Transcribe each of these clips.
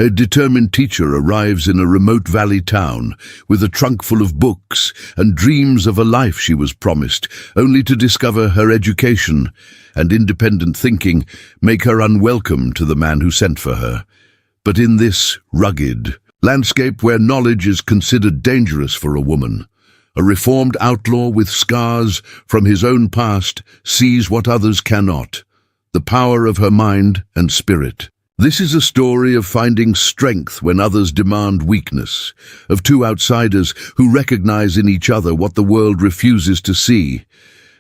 A determined teacher arrives in a remote valley town with a trunk full of books and dreams of a life she was promised, only to discover her education and independent thinking make her unwelcome to the man who sent for her. But in this rugged landscape where knowledge is considered dangerous for a woman, a reformed outlaw with scars from his own past sees what others cannot, the power of her mind and spirit. This is a story of finding strength when others demand weakness, of two outsiders who recognize in each other what the world refuses to see,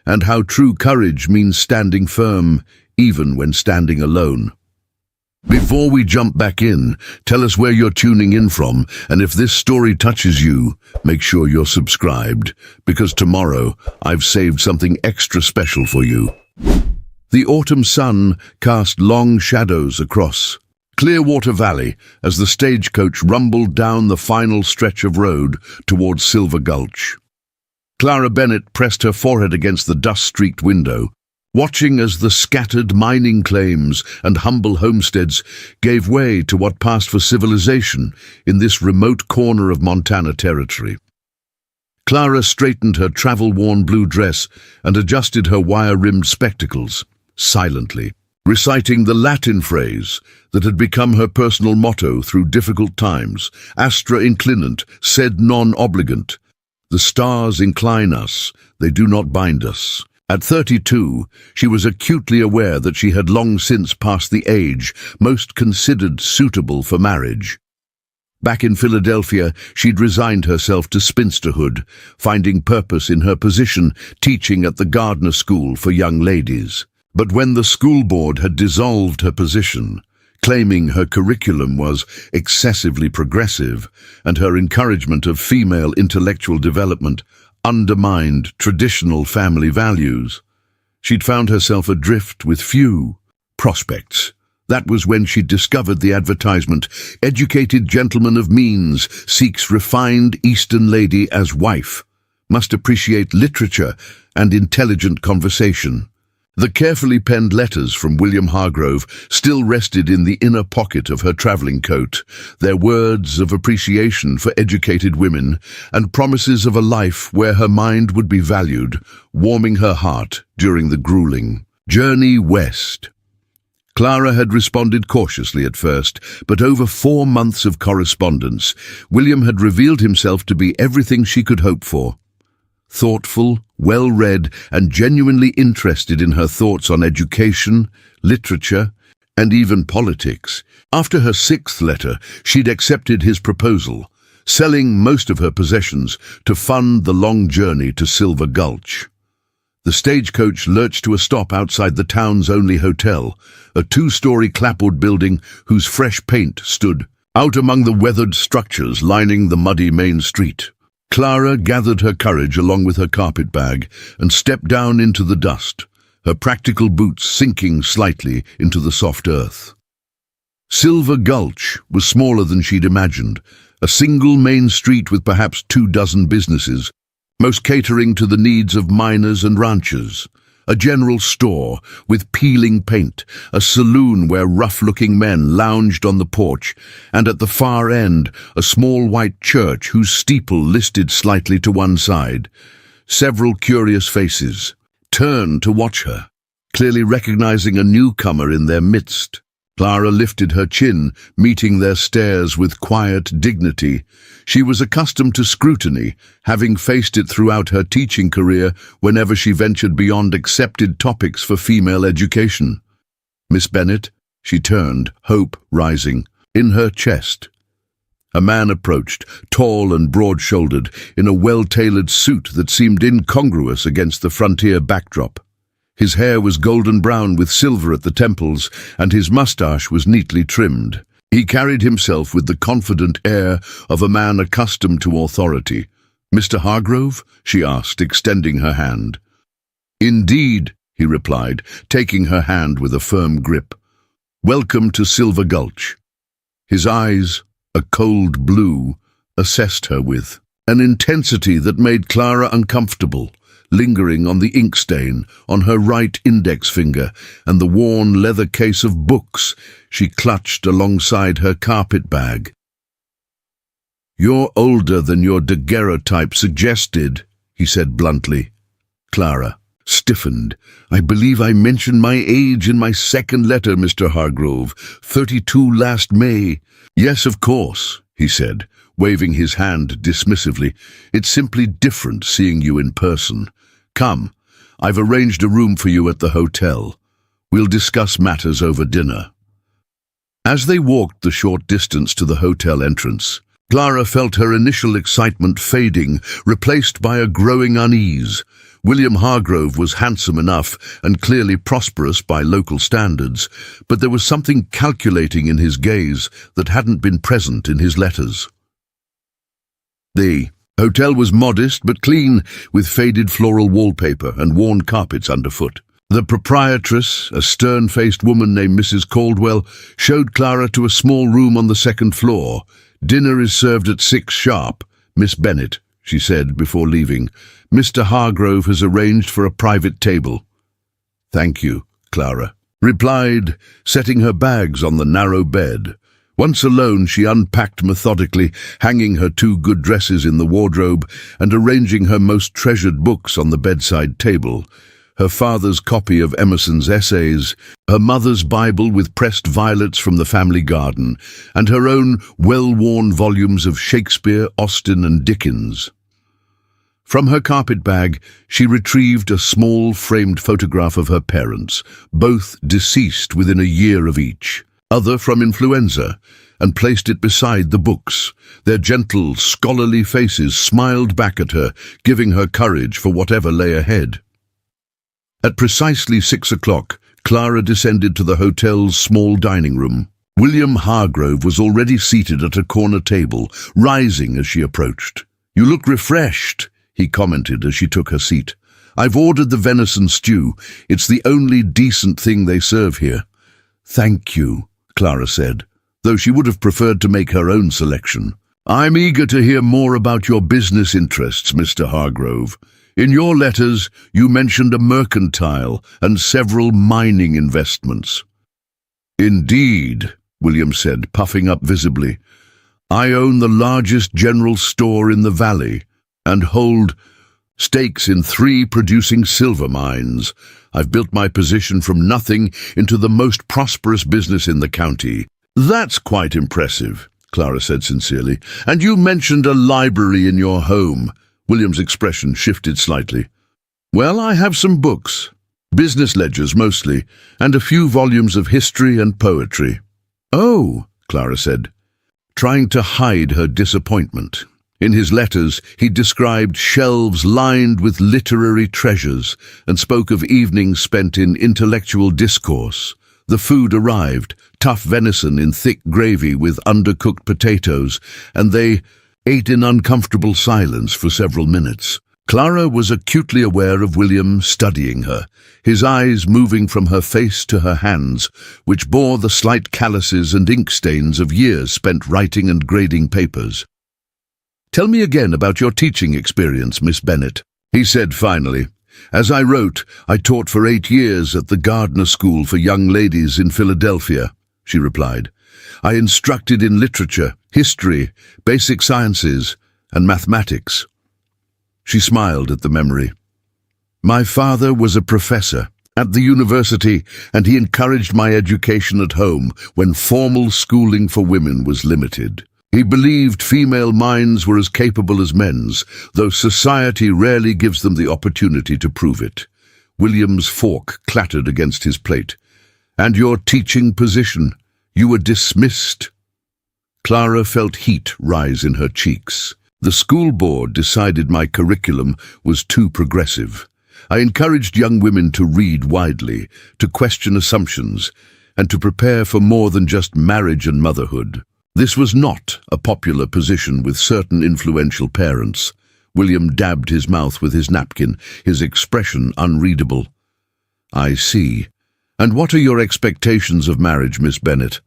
and how true courage means standing firm, even when standing alone. Before we jump back in, tell us where you're tuning in from, and if this story touches you, make sure you're subscribed, because tomorrow I've saved something extra special for you. The autumn sun cast long shadows across Clearwater Valley as the stagecoach rumbled down the final stretch of road towards Silver Gulch. Clara Bennett pressed her forehead against the dust-streaked window, watching as the scattered mining claims and humble homesteads gave way to what passed for civilization in this remote corner of Montana territory. Clara straightened her travel-worn blue dress and adjusted her wire-rimmed spectacles, silently, reciting the Latin phrase that had become her personal motto through difficult times: Astra inclinant, sed non obligant. The stars incline us, they do not bind us. At 32, she was acutely aware that she had long since passed the age most considered suitable for marriage. Back in Philadelphia, she'd resigned herself to spinsterhood, finding purpose in her position teaching at the Gardner School for Young Ladies. But when the school board had dissolved her position, claiming her curriculum was excessively progressive and her encouragement of female intellectual development undermined traditional family values, she'd found herself adrift with few prospects. That was when she discovered the advertisement: "Educated gentleman of means seeks refined Eastern lady as wife. Must appreciate literature and intelligent conversation." The carefully penned letters from William Hargrove still rested in the inner pocket of her traveling coat, their words of appreciation for educated women and promises of a life where her mind would be valued, warming her heart during the grueling journey west. Clara had responded cautiously at first, but over 4 months of correspondence, William had revealed himself to be everything she could hope for. Thoughtful, well-read, and genuinely interested in her thoughts on education, literature, and even politics. After her 6th letter, she'd accepted his proposal, selling most of her possessions to fund the long journey to Silver Gulch. The stagecoach lurched to a stop outside the town's only hotel, a 2-story clapboard building whose fresh paint stood out among the weathered structures lining the muddy main street. Clara gathered her courage along with her carpet bag and stepped down into the dust, her practical boots sinking slightly into the soft earth. Silver Gulch was smaller than she'd imagined, a single main street with perhaps 24 businesses, most catering to the needs of miners and ranchers. A general store with peeling paint, a saloon where rough-looking men lounged on the porch, and at the far end, a small white church whose steeple listed slightly to one side. Several curious faces turned to watch her, clearly recognizing a newcomer in their midst. Clara lifted her chin, meeting their stares with quiet dignity. She was accustomed to scrutiny, having faced it throughout her teaching career whenever she ventured beyond accepted topics for female education. "Miss Bennett," she turned, hope rising in her chest. A man approached, tall and broad-shouldered, in a well-tailored suit that seemed incongruous against the frontier backdrop. His hair was golden brown with silver at the temples, and his mustache was neatly trimmed. He carried himself with the confident air of a man accustomed to authority. "Mr. Hargrove?" she asked, extending her hand. "Indeed," he replied, taking her hand with a firm grip. "Welcome to Silver Gulch." His eyes, a cold blue, assessed her with an intensity that made Clara uncomfortable, lingering on the ink stain on her right index finger and the worn leather case of books she clutched alongside her carpet bag. "You're older than your daguerreotype suggested," he said bluntly. Clara stiffened. "I believe I mentioned my age in my second letter, Mr. Hargrove. 32 last May." "Yes, of course," he said, waving his hand dismissively. "It's simply different seeing you in person. Come, I've arranged a room for you at the hotel. We'll discuss matters over dinner." As they walked the short distance to the hotel entrance, Clara felt her initial excitement fading, replaced by a growing unease. William Hargrove was handsome enough and clearly prosperous by local standards, but there was something calculating in his gaze that hadn't been present in his letters. The hotel was modest but clean, with faded floral wallpaper and worn carpets underfoot. The proprietress, a stern-faced woman named Mrs. Caldwell, showed Clara to a small room on the second floor. "Dinner is served at 6 sharp, Miss Bennet," she said before leaving. "Mr. Hargrove has arranged for a private table." "Thank you," Clara replied, setting her bags on the narrow bed. Once alone, she unpacked methodically, hanging her 2 good dresses in the wardrobe and arranging her most treasured books on the bedside table. Her father's copy of Emerson's essays, her mother's Bible with pressed violets from the family garden, and her own well-worn volumes of Shakespeare, Austen, and Dickens. From her carpet bag, she retrieved a small framed photograph of her parents, both deceased within a year of each, other from influenza, and placed it beside the books. Their gentle, scholarly faces smiled back at her, giving her courage for whatever lay ahead. At precisely 6 o'clock, Clara descended to the hotel's small dining room. William Hargrove was already seated at a corner table, rising as she approached. "You look refreshed," he commented as she took her seat. "I've ordered the venison stew. It's the only decent thing they serve here." "Thank you," Clara said, though she would have preferred to make her own selection. "I'm eager to hear more about your business interests, Mr. Hargrove. In your letters, you mentioned a mercantile and several mining investments." "Indeed," William said, puffing up visibly. "I own the largest general store in the valley and hold stakes in 3 producing silver mines. I've built my position from nothing into the most prosperous business in the county." "That's quite impressive," Clara said sincerely. "And you mentioned a library in your home." William's expression shifted slightly. "Well, I have some books, business ledgers mostly, and a few volumes of history and poetry." "Oh," Clara said, trying to hide her disappointment. In his letters, he described shelves lined with literary treasures and spoke of evenings spent in intellectual discourse. The food arrived, tough venison in thick gravy with undercooked potatoes, and they ate in uncomfortable silence for several minutes. Clara was acutely aware of William studying her, his eyes moving from her face to her hands, which bore the slight calluses and ink stains of years spent writing and grading papers. "Tell me again about your teaching experience, Miss Bennet," he said finally. "As I wrote, I taught for 8 years at the Gardner School for Young Ladies in Philadelphia," she replied. "I instructed in literature, history, basic sciences, and mathematics." She smiled at the memory. "My father was a professor at the university, and he encouraged my education at home when formal schooling for women was limited. He believed female minds were as capable as men's, though society rarely gives them the opportunity to prove it." William's fork clattered against his plate. "And your teaching position? You were dismissed." Clara felt heat rise in her cheeks. "The school board decided my curriculum was too progressive. I encouraged young women to read widely, to question assumptions, and to prepare for more than just marriage and motherhood. This was not a popular position with certain influential parents." William dabbed his mouth with his napkin, his expression unreadable. "I see. And what are your expectations of marriage, Miss Bennet?"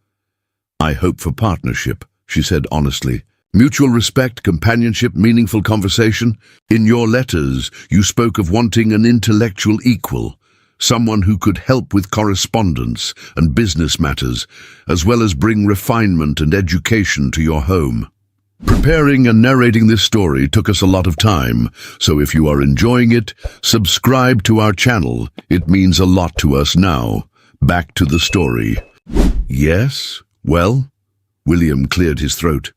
"I hope for partnership," she said honestly. Mutual respect, companionship, meaningful conversation. In your letters, you spoke of wanting an intellectual equal, someone who could help with correspondence and business matters, as well as bring refinement and education to your home. Preparing and narrating this story took us a lot of time, so if you are enjoying it, subscribe to our channel. It means a lot to us now. Back to the story. Yes? Well? William cleared his throat.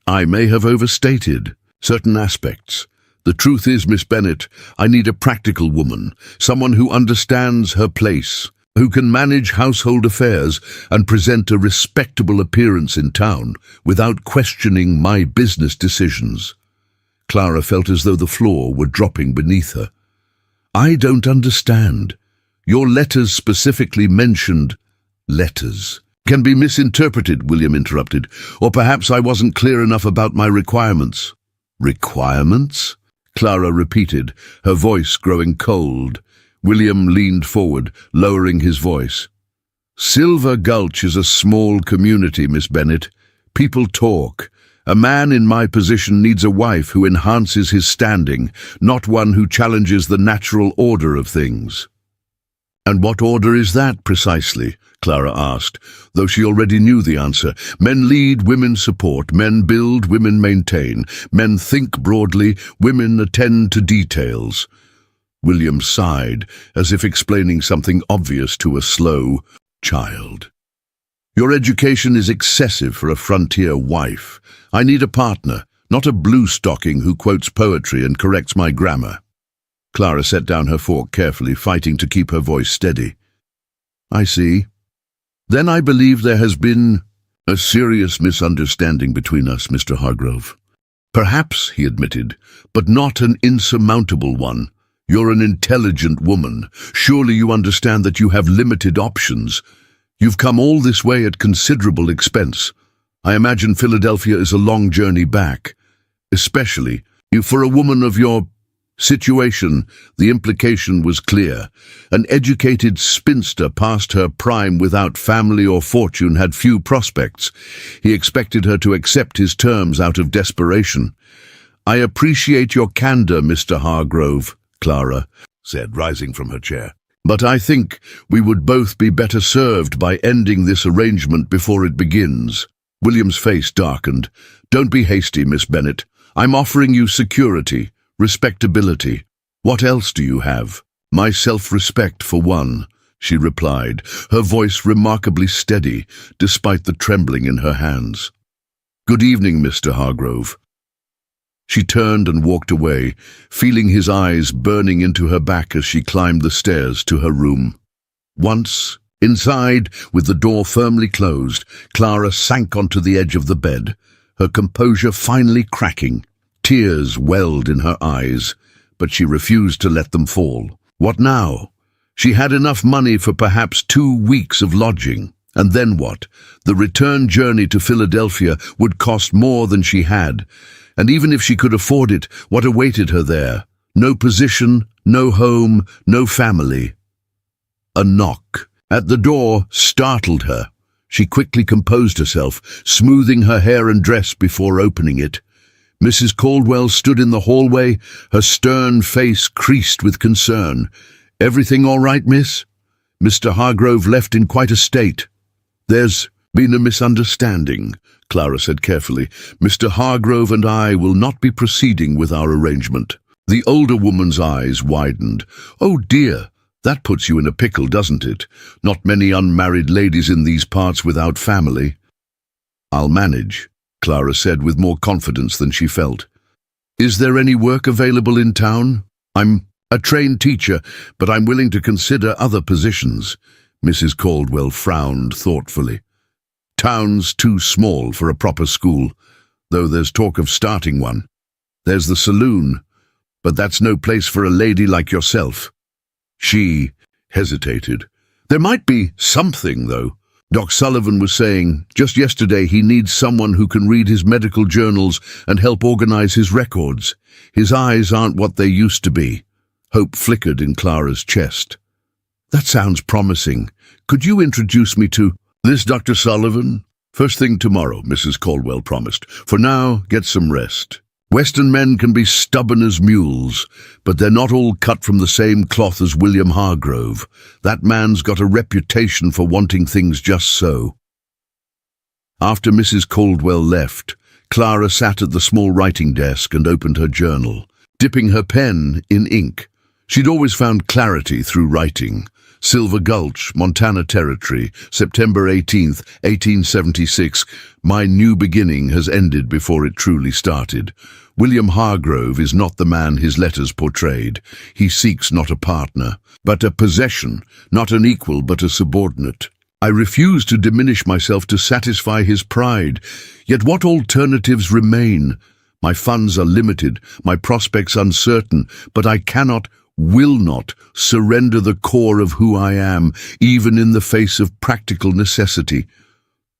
I may have overstated certain aspects. The truth is, Miss Bennet, I need a practical woman, someone who understands her place, who can manage household affairs and present a respectable appearance in town without questioning my business decisions. Clara felt as though the floor were dropping beneath her. I don't understand. Your letters specifically mentioned letters. Can be misinterpreted, William interrupted, or perhaps I wasn't clear enough about my requirements. Requirements? Clara repeated, her voice growing cold. William leaned forward, lowering his voice. Silver Gulch is a small community, Miss Bennet. People talk. A man in my position needs a wife who enhances his standing, not one who challenges the natural order of things. And what order is that, precisely? Clara asked, though she already knew the answer. Men lead, women support. Men build, women maintain. Men think broadly, women attend to details. William sighed, as if explaining something obvious to a slow child. Your education is excessive for a frontier wife. I need a partner, not a blue-stocking who quotes poetry and corrects my grammar. Clara set down her fork carefully, fighting to keep her voice steady. I see. Then I believe there has been a serious misunderstanding between us, Mr. Hargrove. Perhaps, he admitted, but not an insurmountable one. You're an intelligent woman. Surely you understand that you have limited options. You've come all this way at considerable expense. I imagine Philadelphia is a long journey back. Especially, for a woman of your situation, the implication was clear. An educated spinster past her prime without family or fortune had few prospects. He expected her to accept his terms out of desperation. I appreciate your candor, Mr. Hargrove, Clara said, rising from her chair. But I think we would both be better served by ending this arrangement before it begins. William's face darkened. Don't be hasty, Miss Bennet. I'm offering you security. Respectability. What else do you have? My self-respect, for one, she replied, her voice remarkably steady, despite the trembling in her hands. Good evening, Mr. Hargrove. She turned and walked away, feeling his eyes burning into her back as she climbed the stairs to her room. Once, inside, with the door firmly closed, Clara sank onto the edge of the bed, her composure finally cracking. Tears welled in her eyes, but she refused to let them fall. What now? She had enough money for perhaps 2 weeks of lodging. And then what? The return journey to Philadelphia would cost more than she had. And even if she could afford it, what awaited her there? No position, no home, no family. A knock at the door startled her. She quickly composed herself, smoothing her hair and dress before opening it. Mrs. Caldwell stood in the hallway, her stern face creased with concern. Everything all right, miss? Mr. Hargrove left in quite a state. There's been a misunderstanding, Clara said carefully. Mr. Hargrove and I will not be proceeding with our arrangement. The older woman's eyes widened. Oh dear, that puts you in a pickle, doesn't it? Not many unmarried ladies in these parts without family. I'll manage, Clara said with more confidence than she felt. Is there any work available in town? I'm a trained teacher, but I'm willing to consider other positions. Mrs. Caldwell frowned thoughtfully. Town's too small for a proper school, though there's talk of starting one. There's the saloon, but that's no place for a lady like yourself. She hesitated. There might be something, though. Doc Sullivan was saying just yesterday he needs someone who can read his medical journals and help organize his records. His eyes aren't what they used to be. Hope flickered in Clara's chest. That sounds promising. Could you introduce me to this Dr. Sullivan? First thing tomorrow, Mrs. Caldwell promised. For now, get some rest. Western men can be stubborn as mules, but they're not all cut from the same cloth as William Hargrove. That man's got a reputation for wanting things just so. After Mrs. Caldwell left, Clara sat at the small writing desk and opened her journal, dipping her pen in ink. She'd always found clarity through writing. Silver Gulch, Montana Territory, September 18th, 1876. My new beginning has ended before it truly started. William Hargrove is not the man his letters portrayed. He seeks not a partner, but a possession, not an equal but a subordinate. I refuse to diminish myself to satisfy his pride. Yet what alternatives remain? My funds are limited, my prospects uncertain, but I cannot, will not, surrender the core of who I am, even in the face of practical necessity.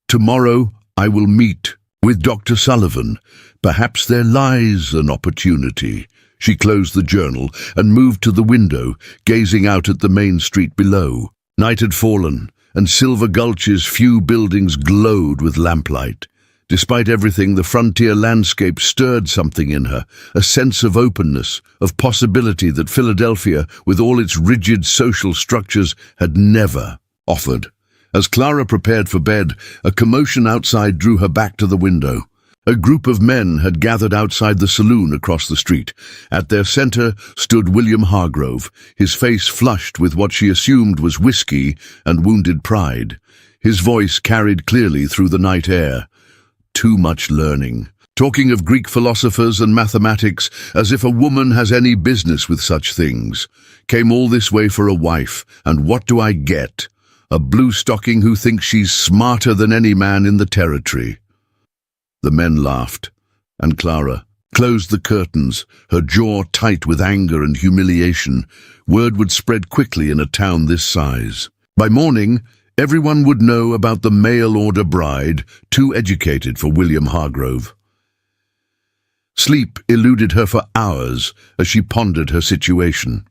Tomorrow I will meet with Dr. Sullivan. Perhaps there lies an opportunity. She closed the journal and moved to the window, gazing out at the main street below. Night had fallen, and Silver Gulch's few buildings glowed with lamplight. Despite everything, the frontier landscape stirred something in her, a sense of openness, of possibility that Philadelphia, with all its rigid social structures, had never offered. As Clara prepared for bed, a commotion outside drew her back to the window. A group of men had gathered outside the saloon across the street. At their center stood William Hargrove, his face flushed with what she assumed was whiskey and wounded pride. His voice carried clearly through the night air. Too much learning. Talking of Greek philosophers and mathematics as if a woman has any business with such things. Came all this way for a wife, and what do I get? A blue-stocking who thinks she's smarter than any man in the territory. The men laughed, and Clara closed the curtains, her jaw tight with anger and humiliation. Word would spread quickly in a town this size. By morning, everyone would know about the mail-order bride, too educated for William Hargrove. Sleep eluded her for hours as she pondered her situation.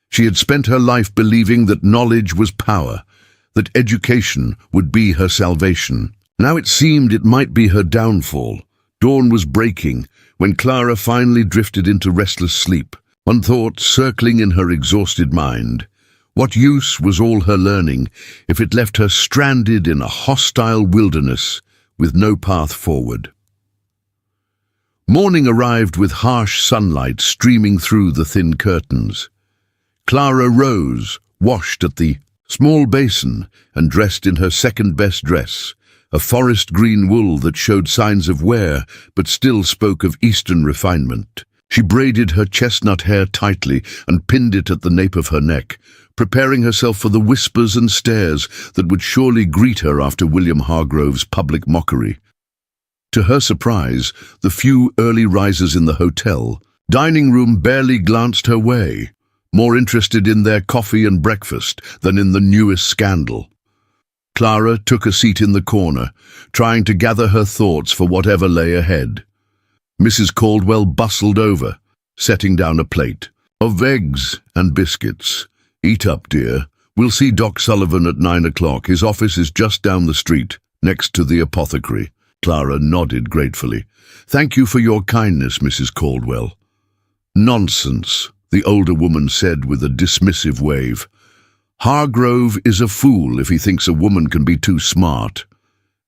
She had spent her life believing that knowledge was power, that education would be her salvation. Now it seemed it might be her downfall. Dawn was breaking when Clara finally drifted into restless sleep, one thought circling in her exhausted mind. What use was all her learning if it left her stranded in a hostile wilderness with no path forward? Morning arrived with harsh sunlight streaming through the thin curtains. Clara rose, washed at the small basin, and dressed in her second-best dress, a forest green wool that showed signs of wear but still spoke of Eastern refinement. She braided her chestnut hair tightly and pinned it at the nape of her neck, preparing herself for the whispers and stares that would surely greet her after William Hargrove's public mockery. To her surprise, the few early risers in the hotel dining room barely glanced her way, more interested in their coffee and breakfast than in the newest scandal. Clara took a seat in the corner, trying to gather her thoughts for whatever lay ahead. Mrs. Caldwell bustled over, setting down a plate of eggs and biscuits. Eat up, dear. We'll see Doc Sullivan at 9 o'clock. His office is just down the street, next to the apothecary. Clara nodded gratefully. Thank you for your kindness, Mrs. Caldwell. Nonsense, the older woman said with a dismissive wave. Hargrove is a fool if he thinks a woman can be too smart.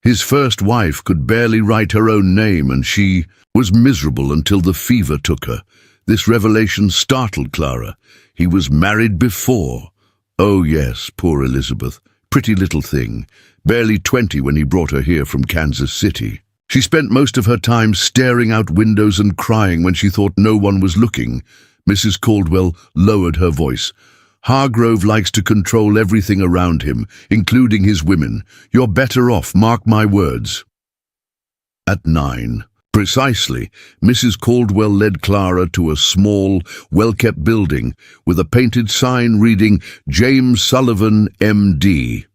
His first wife could barely write her own name, and she was miserable until the fever took her. This revelation startled Clara. He was married before. Oh yes, poor Elizabeth. Pretty little thing. Barely 20 when he brought her here from Kansas City. She spent most of her time staring out windows and crying when she thought no one was looking. Mrs. Caldwell lowered her voice. Hargrove likes to control everything around him, including his women. You're better off, mark my words. At 9, precisely, Mrs. Caldwell led Clara to a small, well-kept building with a painted sign reading, James Sullivan, M.D.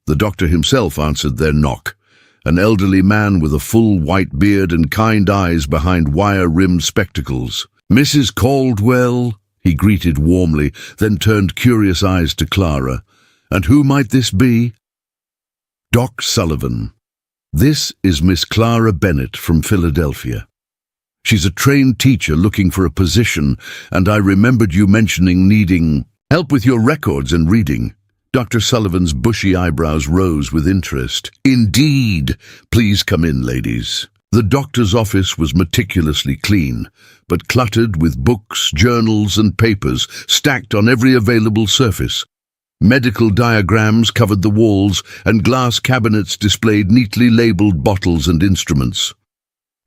The doctor himself answered their knock, an elderly man with a full white beard and kind eyes behind wire-rimmed spectacles. Mrs. Caldwell, he greeted warmly, then turned curious eyes to Clara. And who might this be? Doc Sullivan. This is Miss Clara Bennett from Philadelphia. She's a trained teacher looking for a position, and I remembered you mentioning needing help with your records and reading." Dr. Sullivan's bushy eyebrows rose with interest. "Indeed. Please come in, ladies." The doctor's office was meticulously clean, but cluttered with books, journals, and papers stacked on every available surface. Medical diagrams covered the walls, and glass cabinets displayed neatly labeled bottles and instruments.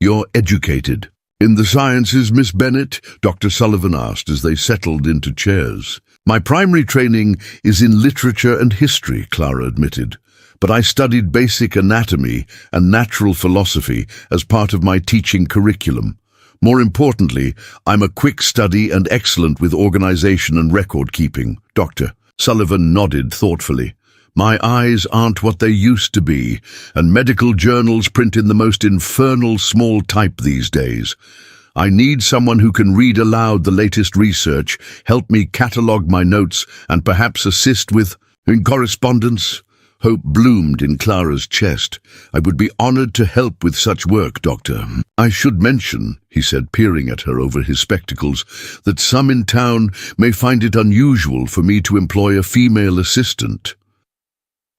"You're educated in the sciences, Miss Bennett?" Dr. Sullivan asked as they settled into chairs. "My primary training is in literature and history," Clara admitted, "but I studied basic anatomy and natural philosophy as part of my teaching curriculum. More importantly, I'm a quick study and excellent with organization and record keeping." Dr. Sullivan nodded thoughtfully. "My eyes aren't what they used to be, and medical journals print in the most infernal small type these days. I need someone who can read aloud the latest research, help me catalog my notes, and perhaps assist with correspondence." Hope bloomed in Clara's chest. "I would be honored to help with such work, Doctor. I should mention," he said, peering at her over his spectacles, "that some in town may find it unusual for me to employ a female assistant."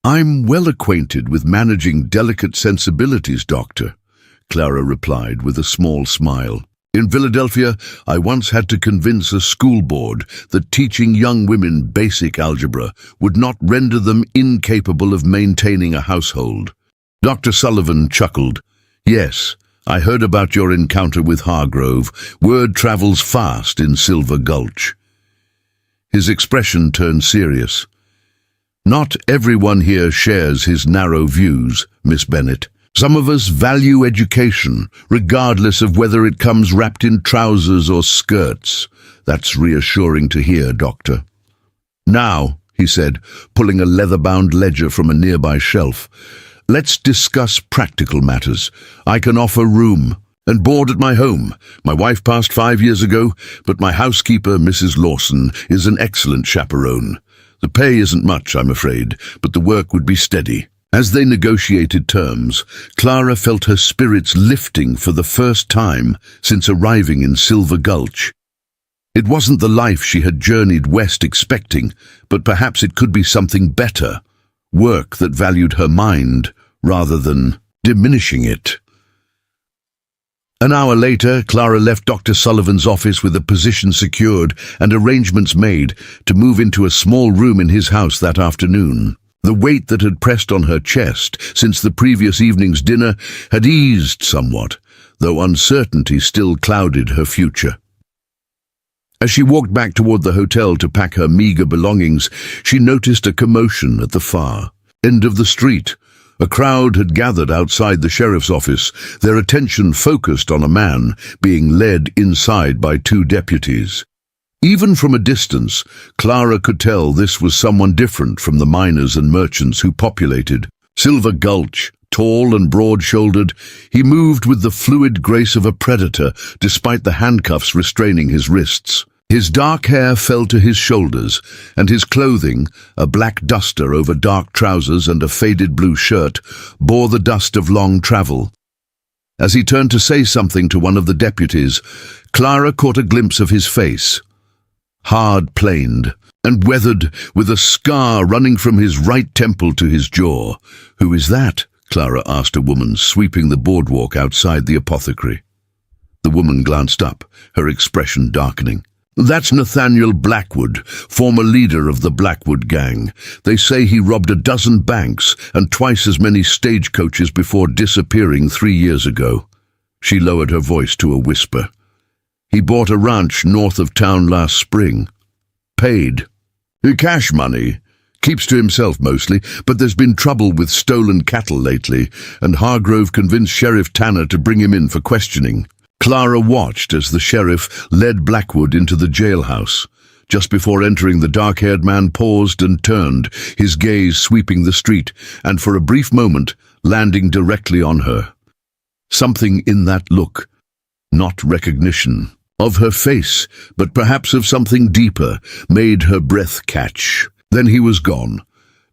"I'm well acquainted with managing delicate sensibilities, Doctor," Clara replied with a small smile. "In Philadelphia, I once had to convince a school board that teaching young women basic algebra would not render them incapable of maintaining a household." Dr. Sullivan chuckled. "Yes, I heard about your encounter with Hargrove. Word travels fast in Silver Gulch." His expression turned serious. "Not everyone here shares his narrow views, Miss Bennett. Some of us value education, regardless of whether it comes wrapped in trousers or skirts. That's reassuring to hear, Doctor." "Now," he said, pulling a leather-bound ledger from a nearby shelf, "let's discuss practical matters. I can offer room and board at my home. My wife passed 5 years ago, but my housekeeper, Mrs. Lawson, is an excellent chaperone. The pay isn't much, I'm afraid, but the work would be steady." As they negotiated terms, Clara felt her spirits lifting for the first time since arriving in Silver Gulch. It wasn't the life she had journeyed west expecting, but perhaps it could be something better, work that valued her mind rather than diminishing it. An hour later, Clara left Dr. Sullivan's office with a position secured and arrangements made to move into a small room in his house that afternoon. The weight that had pressed on her chest since the previous evening's dinner had eased somewhat, though uncertainty still clouded her future. As she walked back toward the hotel to pack her meager belongings, she noticed a commotion at the far end of the street. A crowd had gathered outside the sheriff's office, their attention focused on a man being led inside by 2 deputies. Even from a distance, Clara could tell this was someone different from the miners and merchants who populated Silver Gulch. Tall and broad-shouldered, he moved with the fluid grace of a predator despite the handcuffs restraining his wrists. His dark hair fell to his shoulders, and his clothing, a black duster over dark trousers and a faded blue shirt, bore the dust of long travel. As he turned to say something to one of the deputies, Clara caught a glimpse of his face. Hard-planed and weathered, with a scar running from his right temple to his jaw. "Who is that?" Clara asked a woman sweeping the boardwalk outside the apothecary. The woman glanced up, her expression darkening. "That's Nathaniel Blackwood, former leader of the Blackwood gang. They say he robbed a dozen banks and twice as many stagecoaches before disappearing 3 years ago." She lowered her voice to a whisper. "He bought a ranch north of town last spring. Paid. Cash money. Keeps to himself mostly, but there's been trouble with stolen cattle lately, and Hargrove convinced Sheriff Tanner to bring him in for questioning." Clara watched as the sheriff led Blackwood into the jailhouse. Just before entering, the dark-haired man paused and turned, his gaze sweeping the street, and for a brief moment landing directly on her. Something in that look, not recognition of her face, but perhaps of something deeper, made her breath catch. Then he was gone,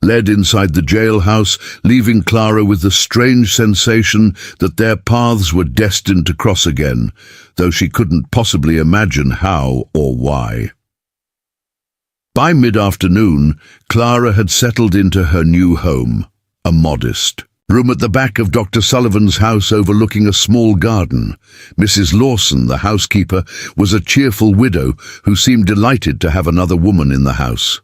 led inside the jailhouse, leaving Clara with the strange sensation that their paths were destined to cross again, though she couldn't possibly imagine how or why. By mid-afternoon, Clara had settled into her new home, a modest room at the back of Dr. Sullivan's house overlooking a small garden. Mrs. Lawson, the housekeeper, was a cheerful widow who seemed delighted to have another woman in the house.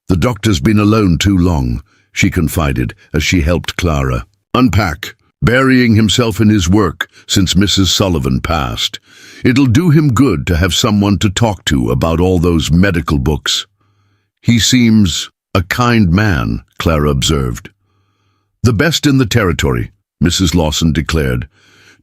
"The doctor's been alone too long," she confided as she helped Clara unpack, burying himself in his work since Mrs. Sullivan passed. "It'll do him good to have someone to talk to about all those medical books." "He seems a kind man," Clara observed. "The best in the territory," Mrs. Lawson declared.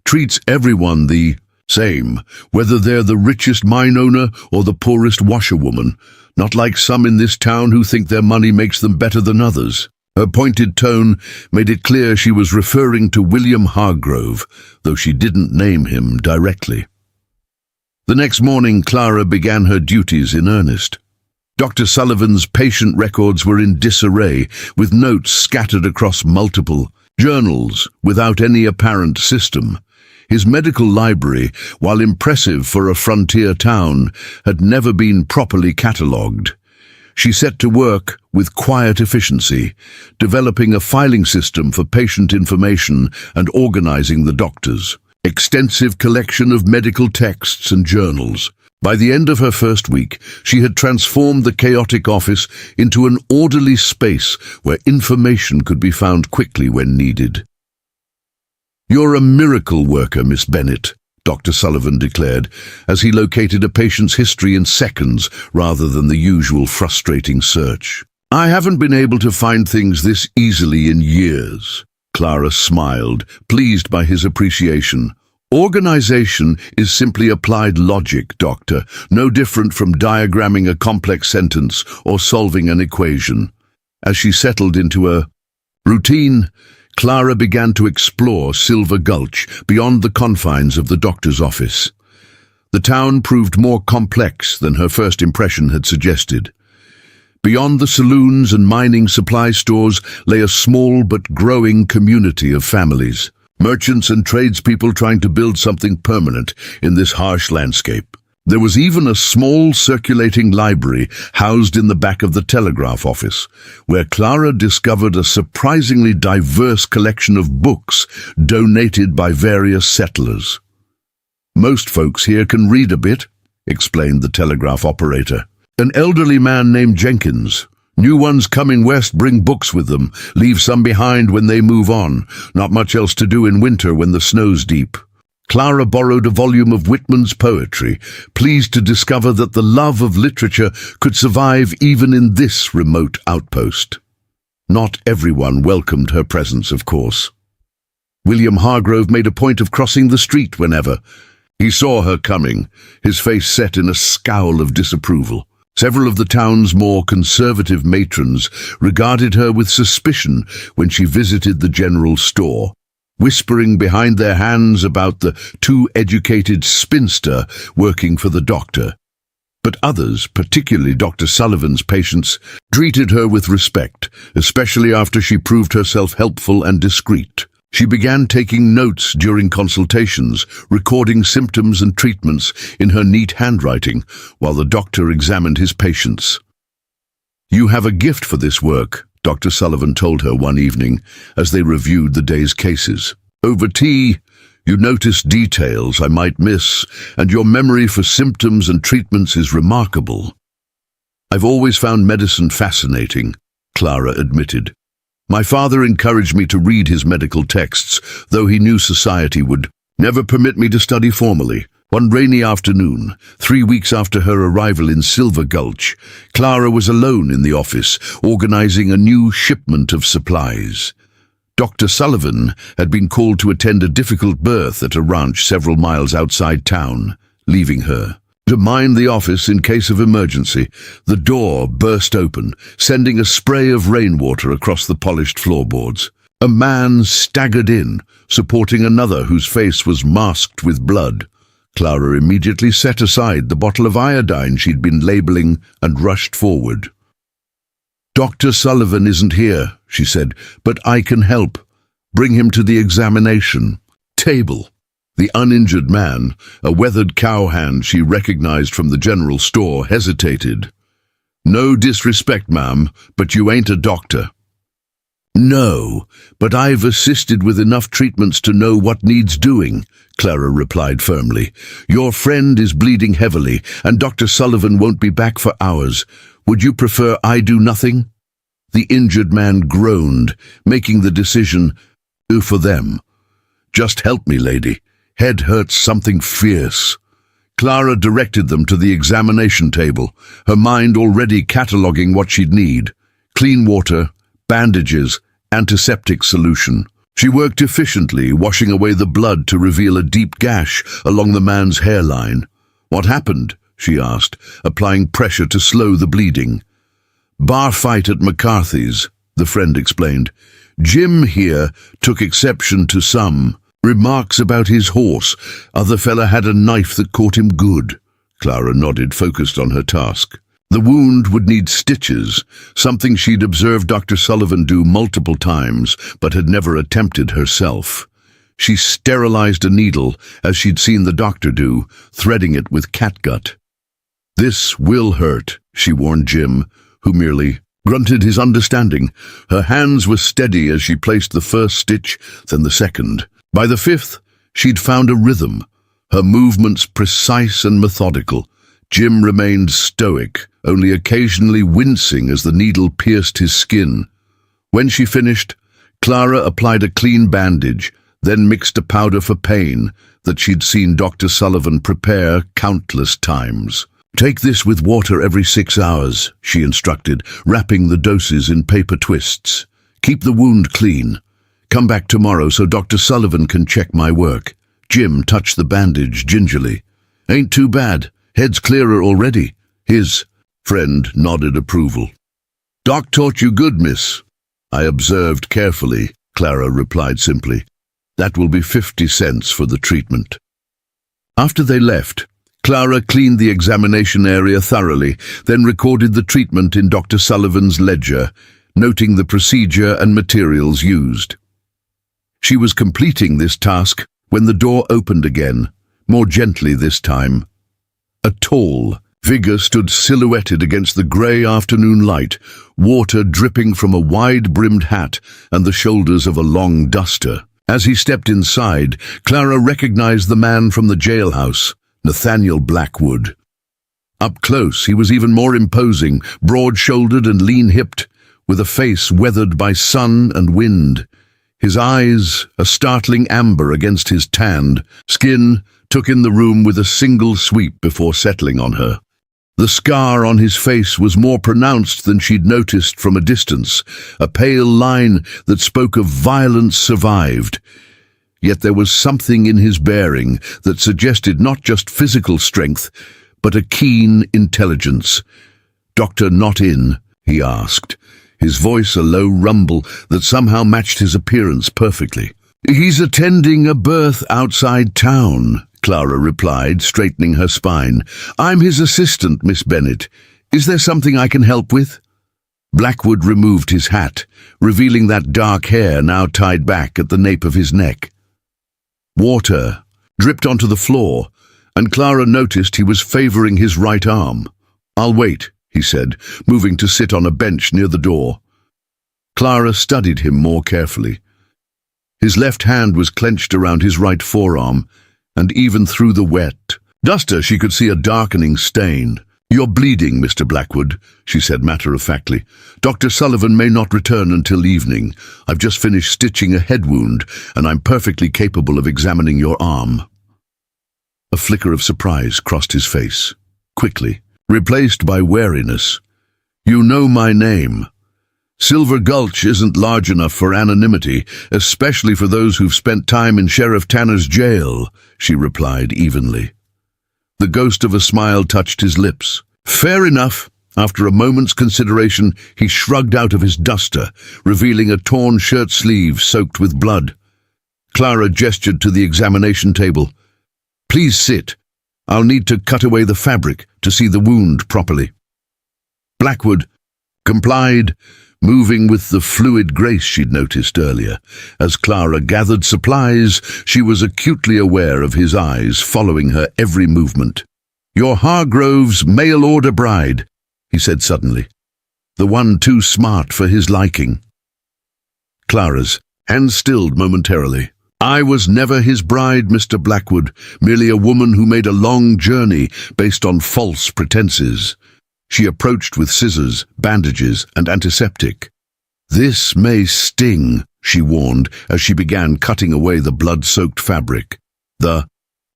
"Treats everyone the same, whether they're the richest mine owner or the poorest washerwoman, not like some in this town who think their money makes them better than others." Her pointed tone made it clear she was referring to William Hargrove, though she didn't name him directly. The next morning, Clara began her duties in earnest. Dr. Sullivan's patient records were in disarray, with notes scattered across multiple journals without any apparent system. His medical library, while impressive for a frontier town, had never been properly catalogued. She set to work with quiet efficiency, developing a filing system for patient information and organizing the doctor's extensive collection of medical texts and journals. By the end of her first week, she had transformed the chaotic office into an orderly space where information could be found quickly when needed. "You're a miracle worker, Miss Bennett," Dr. Sullivan declared, as he located a patient's history in seconds rather than the usual frustrating search. "I haven't been able to find things this easily in years." Clara smiled, pleased by his appreciation. "Organization is simply applied logic, Doctor, no different from diagramming a complex sentence or solving an equation." As she settled into a routine, Clara began to explore Silver Gulch beyond the confines of the doctor's office. The town proved more complex than her first impression had suggested. Beyond the saloons and mining supply stores lay a small but growing community of families, merchants and tradespeople trying to build something permanent in this harsh landscape. There was even a small circulating library housed in the back of the telegraph office, where Clara discovered a surprisingly diverse collection of books donated by various settlers. "Most folks here can read a bit," explained the telegraph operator. "An elderly man named Jenkins. New ones coming west bring books with them, leave some behind when they move on. Not much else to do in winter when the snow's deep." Clara borrowed a volume of Whitman's poetry, pleased to discover that the love of literature could survive even in this remote outpost. Not everyone welcomed her presence, of course. William Hargrove made a point of crossing the street whenever he saw her coming, his face set in a scowl of disapproval. Several of the town's more conservative matrons regarded her with suspicion when she visited the general store, whispering behind their hands about the too-educated spinster working for the doctor. But others, particularly Dr. Sullivan's patients, treated her with respect, especially after she proved herself helpful and discreet. She began taking notes during consultations, recording symptoms and treatments in her neat handwriting, while the doctor examined his patients. "You have a gift for this work," Dr. Sullivan told her one evening as they reviewed the day's cases. "Over tea, you notice details I might miss, and your memory for symptoms and treatments is remarkable." "I've always found medicine fascinating," Clara admitted. "My father encouraged me to read his medical texts, though he knew society would never permit me to study formally." One rainy afternoon, 3 weeks after her arrival in Silver Gulch, Clara was alone in the office, organizing a new shipment of supplies. Dr. Sullivan had been called to attend a difficult birth at a ranch several miles outside town, leaving her to mind the office in case of emergency. The door burst open, sending a spray of rainwater across the polished floorboards. A man staggered in, supporting another whose face was masked with blood. Clara immediately set aside the bottle of iodine she'd been labeling and rushed forward. Dr. Sullivan isn't here, she said, but I can help. Bring him to the examination table. The uninjured man, a weathered cowhand she recognized from the general store, hesitated. No disrespect, ma'am, but you ain't a doctor. No, but I've assisted with enough treatments to know what needs doing, Clara replied firmly. Your friend is bleeding heavily, and Dr. Sullivan won't be back for hours. Would you prefer I do nothing? The injured man groaned, making the decision, for them. Just help me, lady. Head hurts something fierce. Clara directed them to the examination table, her mind already cataloguing what she'd need. Clean water, bandages, antiseptic solution. She worked efficiently, washing away the blood to reveal a deep gash along the man's hairline. What happened? She asked, applying pressure to slow the bleeding. Bar fight at McCarthy's, the friend explained. Jim here took exception to some remarks about his horse. Other fella had a knife that caught him good. Clara nodded, focused on her task. The wound would need stitches, something she'd observed Dr. Sullivan do multiple times, but had never attempted herself. She sterilized a needle, as she'd seen the doctor do, threading it with catgut. This will hurt, she warned Jim, who merely grunted his understanding. Her hands were steady as she placed the first stitch, then the second. By the fifth, she'd found a rhythm, her movements precise and methodical. Jim remained stoic, only occasionally wincing as the needle pierced his skin. When she finished, Clara applied a clean bandage, then mixed a powder for pain that she'd seen Dr. Sullivan prepare countless times. Take this with water every 6 hours, she instructed, wrapping the doses in paper twists. Keep the wound clean. Come back tomorrow so Dr. Sullivan can check my work. Jim touched the bandage gingerly. Ain't too bad. Head's clearer already. His friend nodded approval. Doc taught you good, miss. I observed carefully, Clara replied simply. That will be 50 cents for the treatment. After they left, Clara cleaned the examination area thoroughly, then recorded the treatment in Dr. Sullivan's ledger, noting the procedure and materials used. She was completing this task when the door opened again, more gently this time. A tall figure stood silhouetted against the grey afternoon light, water dripping from a wide-brimmed hat and the shoulders of a long duster. As he stepped inside, Clara recognized the man from the jailhouse, Nathaniel Blackwood. Up close, he was even more imposing, broad-shouldered and lean-hipped, with a face weathered by sun and wind. His eyes, a startling amber against his tanned skin, took in the room with a single sweep before settling on her. The scar on his face was more pronounced than she'd noticed from a distance, a pale line that spoke of violence survived. Yet there was something in his bearing that suggested not just physical strength, but a keen intelligence. "Doctor not in?" he asked, his voice a low rumble that somehow matched his appearance perfectly. "He's attending a birth outside town," Clara replied, straightening her spine. "I'm his assistant, Miss Bennett. Is there something I can help with?" Blackwood removed his hat, revealing that dark hair now tied back at the nape of his neck. Water dripped onto the floor, and Clara noticed he was favoring his right arm. "I'll wait," he said, moving to sit on a bench near the door. Clara studied him more carefully. His left hand was clenched around his right forearm, and even through the wet duster she could see a darkening stain. "You're bleeding, Mr. Blackwood," she said matter-of-factly. "Dr. Sullivan may not return until evening. I've just finished stitching a head wound, and I'm perfectly capable of examining your arm." A flicker of surprise crossed his face, quickly, replaced by wariness. "You know my name. Silver Gulch isn't large enough for anonymity, especially for those who've spent time in Sheriff Tanner's jail," she replied evenly. The ghost of a smile touched his lips. "Fair enough." After a moment's consideration, he shrugged out of his duster, revealing a torn shirt sleeve soaked with blood. Clara gestured to the examination table. "Please sit. I'll need to cut away the fabric to see the wound properly." Blackwood complied, moving with the fluid grace she'd noticed earlier. As Clara gathered supplies, she was acutely aware of his eyes following her every movement. "You're Hargrove's mail-order bride," he said suddenly. "The one too smart for his liking." Clara's hands stilled momentarily. "I was never his bride, Mr. Blackwood, merely a woman who made a long journey based on false pretenses." She approached with scissors, bandages, and antiseptic. "This may sting," she warned as she began cutting away the blood-soaked fabric. The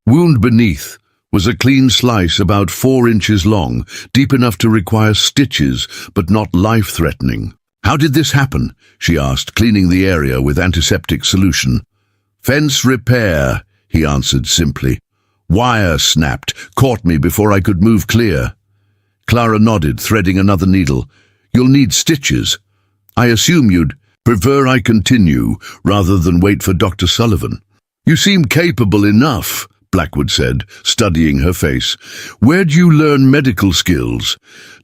wound beneath was a clean slice about 4 inches long, deep enough to require stitches, but not life-threatening. "How did this happen?" she asked, cleaning the area with antiseptic solution. "Fence repair," he answered simply. "Wire snapped, caught me before I could move clear." Clara nodded, threading another needle. "You'll need stitches. I assume you'd prefer I continue rather than wait for Dr. Sullivan." "You seem capable enough," Blackwood said, studying her face. "Where'd you learn medical skills?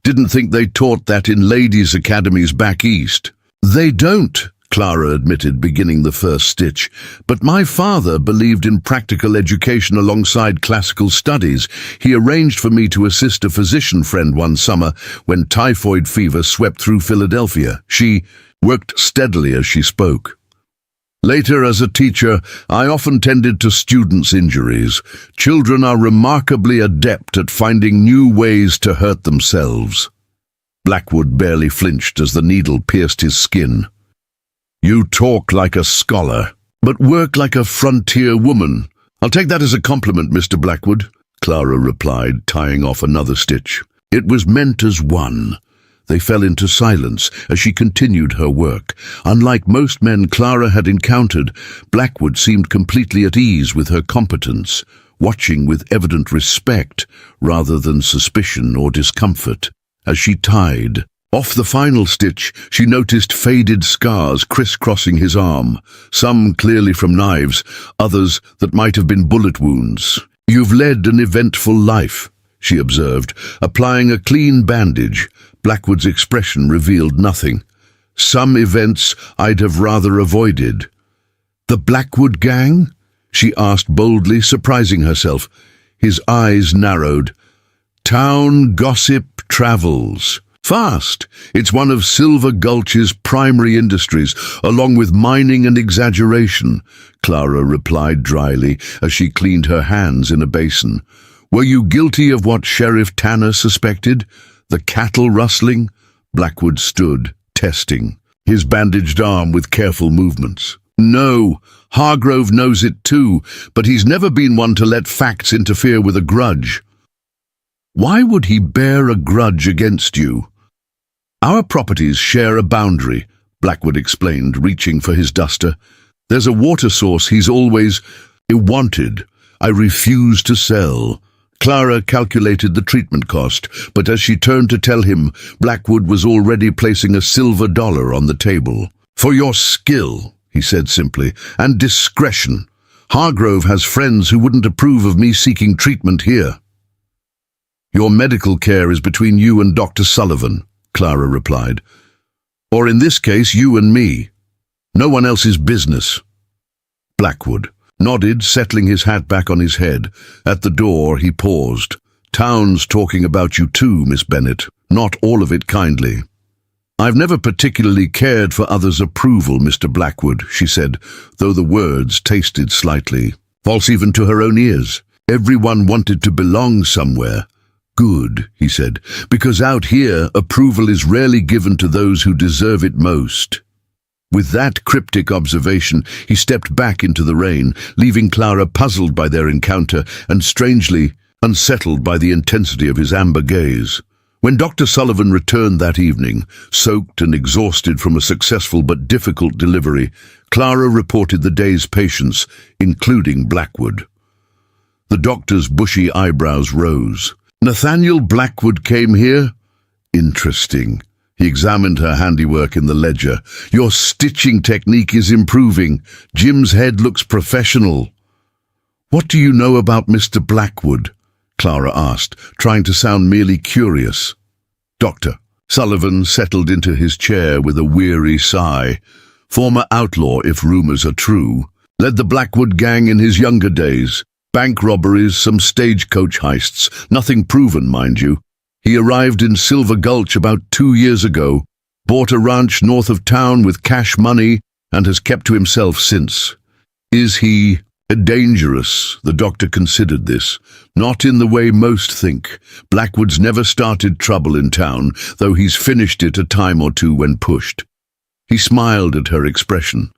Didn't think they taught that in ladies' academies back east." "They don't," Clara admitted, beginning the first stitch. "But my father believed in practical education alongside classical studies. He arranged for me to assist a physician friend one summer when typhoid fever swept through Philadelphia." She worked steadily as she spoke. "Later, as a teacher, I often tended to students' injuries. Children are remarkably adept at finding new ways to hurt themselves." Blackwood barely flinched as the needle pierced his skin. "You talk like a scholar, but work like a frontier woman." "I'll take that as a compliment, Mr. Blackwood," Clara replied, tying off another stitch. It was meant as one. They fell into silence as she continued her work. Unlike most men Clara had encountered, Blackwood seemed completely at ease with her competence, watching with evident respect rather than suspicion or discomfort. As she tied off the final stitch, she noticed faded scars crisscrossing his arm, some clearly from knives, others that might have been bullet wounds. "You've led an eventful life," she observed, applying a clean bandage. Blackwood's expression revealed nothing. "Some events I'd have rather avoided." "The Blackwood gang?" she asked boldly, surprising herself. His eyes narrowed. "Town gossip travels fast. It's one of Silver Gulch's primary industries, along with mining and exaggeration," Clara replied dryly as she cleaned her hands in a basin. "Were you guilty of what Sheriff Tanner suspected? The cattle rustling?" Blackwood stood, testing, his bandaged arm with careful movements. "No, Hargrove knows it too, but he's never been one to let facts interfere with a grudge." "Why would he bear a grudge against you?" "Our properties share a boundary," Blackwood explained, reaching for his duster. "There's a water source he's always wanted. I refuse to sell." Clara calculated the treatment cost, but as she turned to tell him, Blackwood was already placing a silver dollar on the table. "For your skill," he said simply, "and discretion. Hargrove has friends who wouldn't approve of me seeking treatment here." "Your medical care is between you and Dr. Sullivan," Clara replied. "Or in this case, you and me. No one else's business." Blackwood nodded, settling his hat back on his head. At the door, he paused. "Town's talking about you too, Miss Bennet. Not all of it kindly." "I've never particularly cared for others' approval, Mr. Blackwood," she said, though the words tasted slightly false even to her own ears. "Everyone wanted to belong somewhere." "Good," he said, "because out here, approval is rarely given to those who deserve it most." With that cryptic observation, he stepped back into the rain, leaving Clara puzzled by their encounter and strangely unsettled by the intensity of his amber gaze. When Dr. Sullivan returned that evening, soaked and exhausted from a successful but difficult delivery, Clara reported the day's patients, including Blackwood. The doctor's bushy eyebrows rose. "Nathaniel Blackwood came here? Interesting." He examined her handiwork in the ledger. "Your stitching technique is improving. Jim's head looks professional." "What do you know about Mr. Blackwood?" Clara asked, trying to sound merely curious. "Doctor," Sullivan settled into his chair with a weary sigh. Former outlaw, if rumors are true. Led the Blackwood gang in his younger days. Bank robberies, some stagecoach heists, nothing proven, mind you. He arrived in Silver Gulch about 2 years ago, bought a ranch north of town with cash money, and has kept to himself since. Is he dangerous? The doctor considered this. Not in the way most think. Blackwood's never started trouble in town, though he's finished it a time or two when pushed. He smiled at her expression.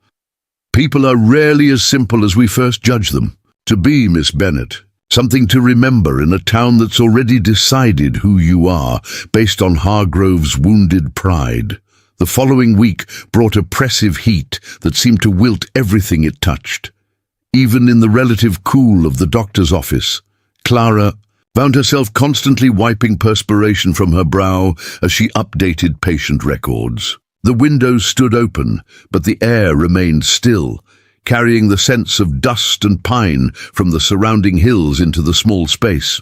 People are rarely as simple as we first judge them. To be, Miss Bennet, something to remember in a town that's already decided who you are, based on Hargrove's wounded pride. The following week brought oppressive heat that seemed to wilt everything it touched. Even in the relative cool of the doctor's office, Clara found herself constantly wiping perspiration from her brow as she updated patient records. The windows stood open, but the air remained still, carrying the sense of dust and pine from the surrounding hills into the small space.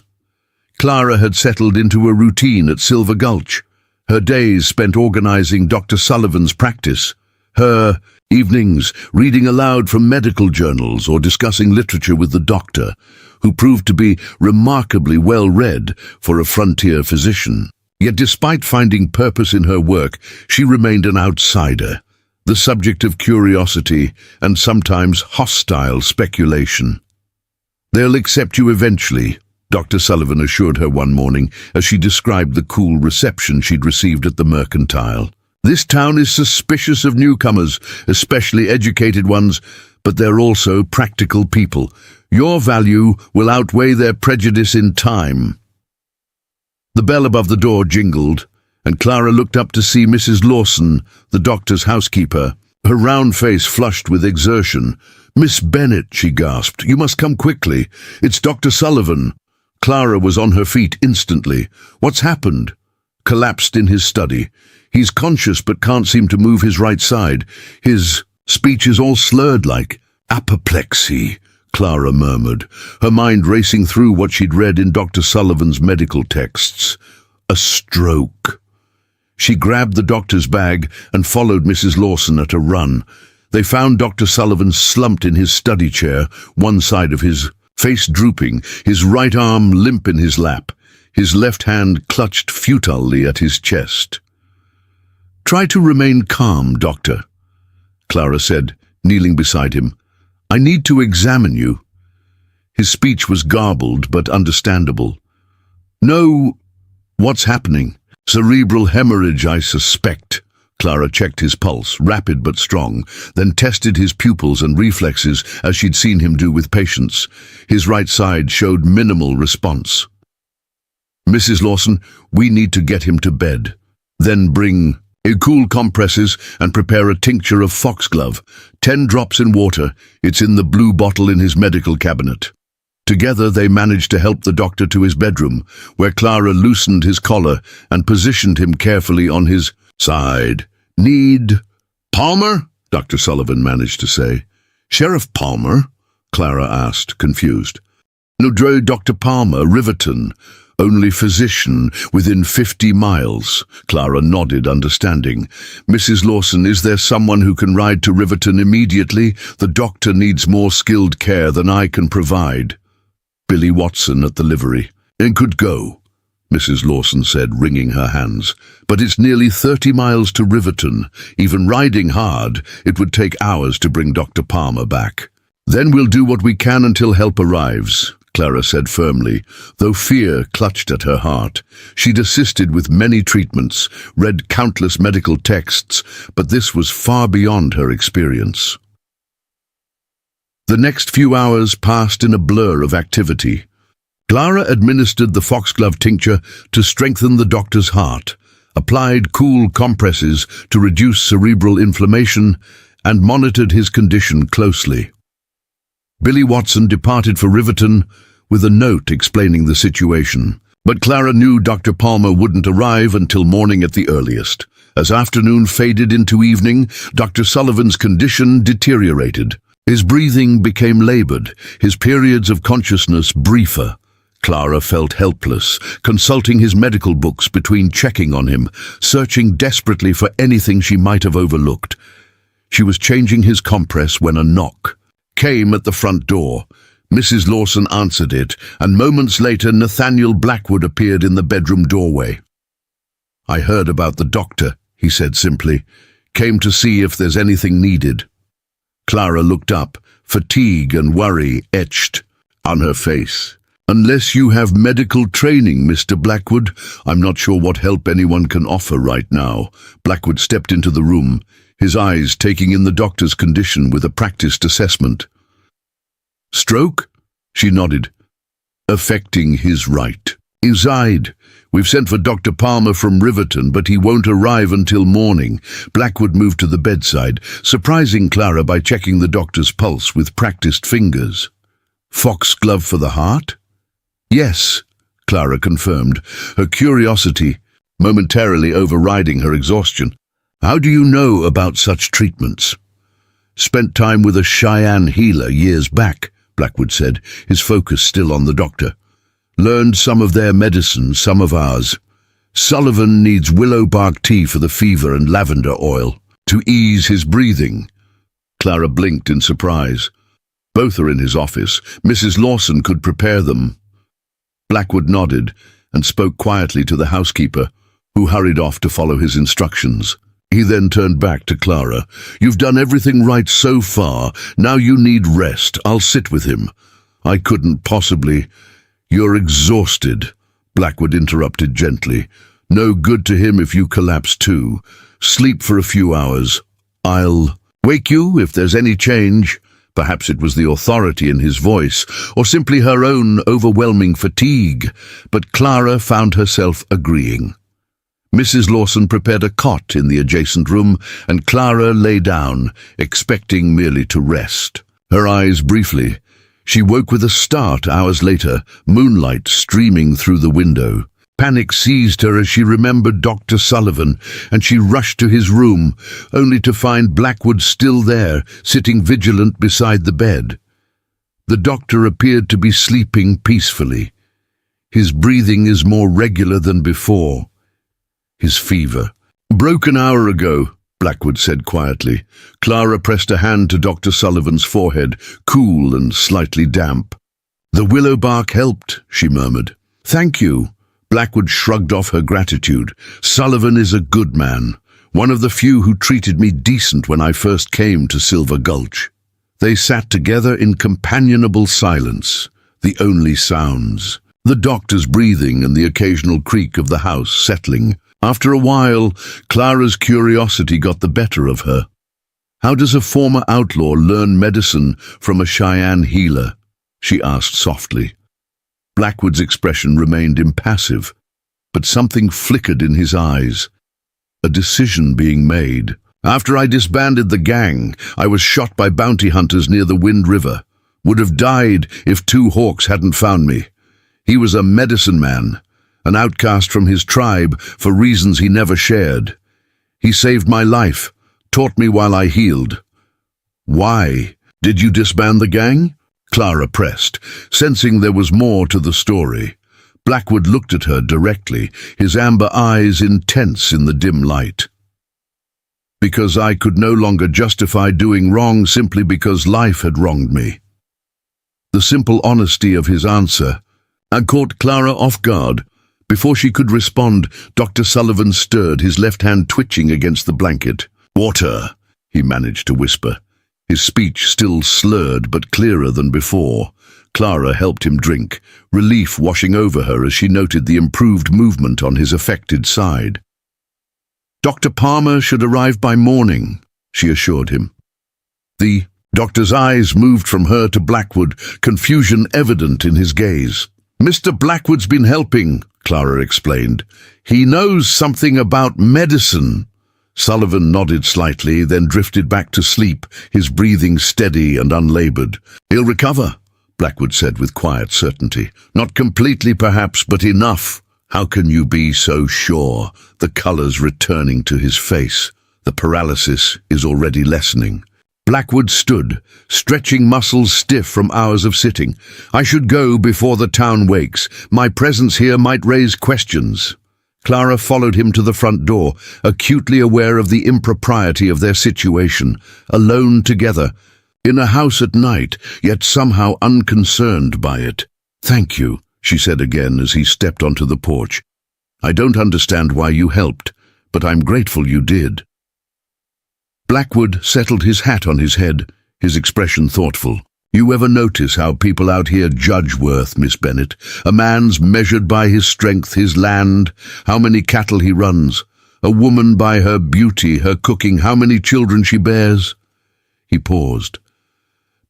Clara had settled into a routine at Silver Gulch, her days spent organizing Dr. Sullivan's practice, her evenings reading aloud from medical journals or discussing literature with the doctor, who proved to be remarkably well-read for a frontier physician. Yet despite finding purpose in her work, she remained an outsider, the subject of curiosity and sometimes hostile speculation. "They'll accept you eventually," Dr. Sullivan assured her one morning as she described the cool reception she'd received at the Mercantile. "This town is suspicious of newcomers, especially educated ones, but they're also practical people. Your value will outweigh their prejudice in time." The bell above the door jingled, and Clara looked up to see Mrs. Lawson, the doctor's housekeeper, her round face flushed with exertion. "Miss Bennet," she gasped, "you must come quickly. It's Dr. Sullivan." Clara was on her feet instantly. "What's happened?" "Collapsed in his study. He's conscious but can't seem to move his right side. His speech is all slurred like apoplexy," Clara murmured, her mind racing through what she'd read in Dr. Sullivan's medical texts. A stroke. She grabbed the doctor's bag and followed Mrs. Lawson at a run. They found Dr. Sullivan slumped in his study chair, one side of his face drooping, his right arm limp in his lap, his left hand clutched futilely at his chest. "Try to remain calm, doctor," Clara said, kneeling beside him. "I need to examine you." His speech was garbled but understandable. "No, what's happening?" "Cerebral hemorrhage, I suspect." Clara checked his pulse, rapid but strong, then tested his pupils and reflexes as she'd seen him do with patients. His right side showed minimal response. "Mrs. Lawson, we need to get him to bed. Then bring cool compresses and prepare a tincture of foxglove. 10 drops in water. It's in the blue bottle in his medical cabinet." Together they managed to help the doctor to his bedroom, where Clara loosened his collar and positioned him carefully on his side. "Need Palmer?" Dr. Sullivan managed to say. "Sheriff Palmer?" Clara asked, confused. "No, Dr. Palmer, Riverton. Only physician within 50 miles. Clara nodded, understanding. "Mrs. Lawson, is there someone who can ride to Riverton immediately? The doctor needs more skilled care than I can provide." "Billy Watson at the livery." "And could go," Mrs. Lawson said, wringing her hands. "But it's nearly 30 miles to Riverton. Even riding hard, it would take hours to bring Dr. Palmer back." "Then we'll do what we can until help arrives," Clara said firmly, though fear clutched at her heart. She'd assisted with many treatments, read countless medical texts, but this was far beyond her experience. The next few hours passed in a blur of activity. Clara administered the foxglove tincture to strengthen the doctor's heart, applied cool compresses to reduce cerebral inflammation, and monitored his condition closely. Billy Watson departed for Riverton with a note explaining the situation, but Clara knew Dr. Palmer wouldn't arrive until morning at the earliest. As afternoon faded into evening, Dr. Sullivan's condition deteriorated. His breathing became labored, his periods of consciousness briefer. Clara felt helpless, consulting his medical books between checking on him, searching desperately for anything she might have overlooked. She was changing his compress when a knock came at the front door. Mrs. Lawson answered it, and moments later Nathaniel Blackwood appeared in the bedroom doorway. "I heard about the doctor," he said simply. "Came to see if there's anything needed." Clara looked up, fatigue and worry etched on her face. "Unless you have medical training, Mr. Blackwood, I'm not sure what help anyone can offer right now." Blackwood stepped into the room, his eyes taking in the doctor's condition with a practiced assessment. "Stroke?" She nodded. "Affecting his right side. We've sent for Dr. Palmer from Riverton, but he won't arrive until morning." Blackwood moved to the bedside, surprising Clara by checking the doctor's pulse with practiced fingers. "Foxglove for the heart?" "Yes," Clara confirmed, her curiosity momentarily overriding her exhaustion. "How do you know about such treatments?" "Spent time with a Cheyenne healer years back," Blackwood said, his focus still on the doctor. "Learned some of their medicine, some of ours. Sullivan needs willow bark tea for the fever and lavender oil to ease his breathing." Clara blinked in surprise. "Both are in his office. Mrs. Lawson could prepare them." Blackwood nodded and spoke quietly to the housekeeper, who hurried off to follow his instructions. He then turned back to Clara. "You've done everything right so far. Now you need rest. I'll sit with him." "I couldn't possibly—" "You're exhausted," Blackwood interrupted gently. "No good to him if you collapse too. Sleep for a few hours. I'll wake you if there's any change." Perhaps it was the authority in his voice, or simply her own overwhelming fatigue, but Clara found herself agreeing. Mrs. Lawson prepared a cot in the adjacent room, and Clara lay down, expecting merely to rest. Her eyes briefly. She woke with a start hours later, moonlight streaming through the window. Panic seized her as she remembered Dr. Sullivan, and she rushed to his room, only to find Blackwood still there, sitting vigilant beside the bed. The doctor appeared to be sleeping peacefully. His breathing is more regular than before. His fever broke an hour ago, Blackwood said quietly. Clara pressed a hand to Dr. Sullivan's forehead, cool and slightly damp. "The willow bark helped," she murmured. "Thank you." Blackwood shrugged off her gratitude. "Sullivan is a good man, one of the few who treated me decent when I first came to Silver Gulch." They sat together in companionable silence, the only sounds, the doctor's breathing and the occasional creak of the house settling. After a while, Clara's curiosity got the better of her. "How does a former outlaw learn medicine from a Cheyenne healer?" she asked softly. Blackwood's expression remained impassive, but something flickered in his eyes. A decision being made. "After I disbanded the gang, I was shot by bounty hunters near the Wind River. Would have died if Two Hawks hadn't found me. He was a medicine man, an outcast from his tribe for reasons he never shared. He saved my life, taught me while I healed." "Why? Did you disband the gang?" Clara pressed, sensing there was more to the story. Blackwood looked at her directly, his amber eyes intense in the dim light. "Because I could no longer justify doing wrong simply because life had wronged me." The simple honesty of his answer had caught Clara off guard. Before she could respond, Dr. Sullivan stirred, his left hand twitching against the blanket. "Water," he managed to whisper, his speech still slurred but clearer than before. Clara helped him drink, relief washing over her as she noted the improved movement on his affected side. "Dr. Palmer should arrive by morning," she assured him. The doctor's eyes moved from her to Blackwood, confusion evident in his gaze. "Mr. Blackwood's been helping," Clara explained. "He knows something about medicine." Sullivan nodded slightly, then drifted back to sleep, his breathing steady and unlabored. "He'll recover," Blackwood said with quiet certainty. "Not completely, perhaps, but enough." "How can you be so sure?" The colors returning to his face. "The paralysis is already lessening." Blackwood stood, stretching muscles stiff from hours of sitting. "I should go before the town wakes. My presence here might raise questions." Clara followed him to the front door, acutely aware of the impropriety of their situation, alone together, in a house at night, yet somehow unconcerned by it. "Thank you," she said again as he stepped onto the porch. "I don't understand why you helped, but I'm grateful you did." Blackwood settled his hat on his head, his expression thoughtful. "You ever notice how people out here judge worth, Miss Bennet? A man's measured by his strength, his land, how many cattle he runs. A woman by her beauty, her cooking, how many children she bears." He paused.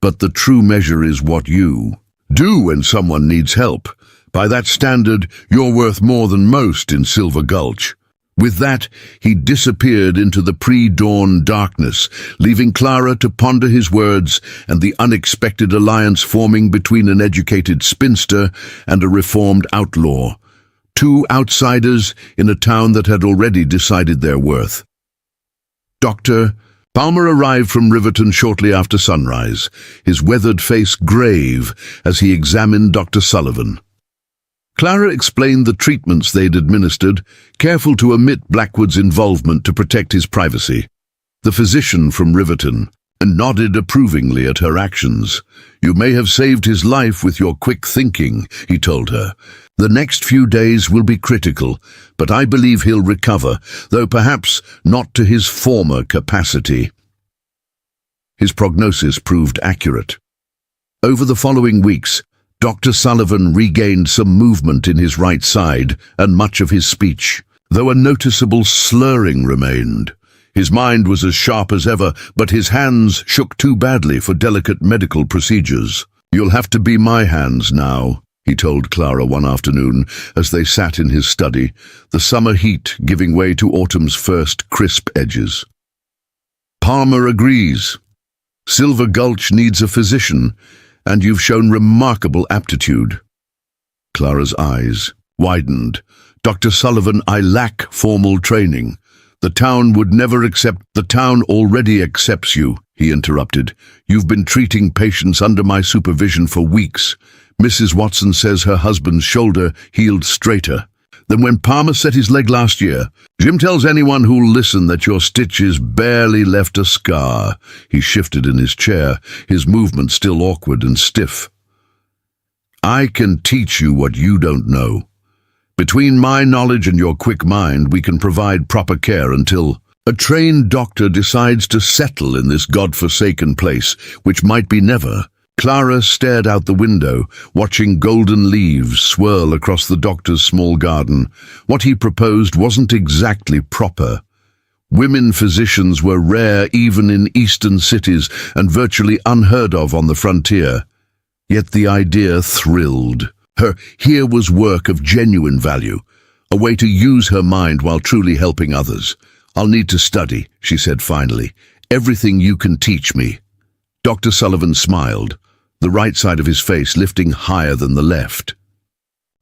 "But the true measure is what you do when someone needs help. By that standard, you're worth more than most in Silver Gulch." With that, he disappeared into the pre-dawn darkness, leaving Clara to ponder his words and the unexpected alliance forming between an educated spinster and a reformed outlaw. Two outsiders in a town that had already decided their worth. Dr. Palmer arrived from Riverton shortly after sunrise, his weathered face grave as he examined Dr. Sullivan. Clara explained the treatments they'd administered, careful to omit Blackwood's involvement to protect his privacy. The physician from Riverton nodded approvingly at her actions. "You may have saved his life with your quick thinking," he told her. "The next few days will be critical, but I believe he'll recover, though perhaps not to his former capacity." His prognosis proved accurate. Over the following weeks, Dr. Sullivan regained some movement in his right side and much of his speech, though a noticeable slurring remained. His mind was as sharp as ever, but his hands shook too badly for delicate medical procedures. "You'll have to be my hands now," he told Clara one afternoon as they sat in his study, the summer heat giving way to autumn's first crisp edges. "Palmer agrees. Silver Gulch needs a physician, and you've shown remarkable aptitude." Clara's eyes widened. "Dr. Sullivan, I lack formal training. The town would never accept—" "The town already accepts you," he interrupted. "You've been treating patients under my supervision for weeks. Mrs. Watson says her husband's shoulder healed straighter than when Palmer set his leg last year. Jim tells anyone who'll listen that your stitches barely left a scar." He shifted in his chair, his movement still awkward and stiff. "I can teach you what you don't know. Between my knowledge and your quick mind, we can provide proper care until a trained doctor decides to settle in this godforsaken place, which might be never." Clara stared out the window, watching golden leaves swirl across the doctor's small garden. What he proposed wasn't exactly proper. Women physicians were rare even in eastern cities and virtually unheard of on the frontier. Yet the idea thrilled her. Here was work of genuine value, a way to use her mind while truly helping others. "I'll need to study," she said finally. "Everything you can teach me." Dr. Sullivan smiled, the right side of his face lifting higher than the left.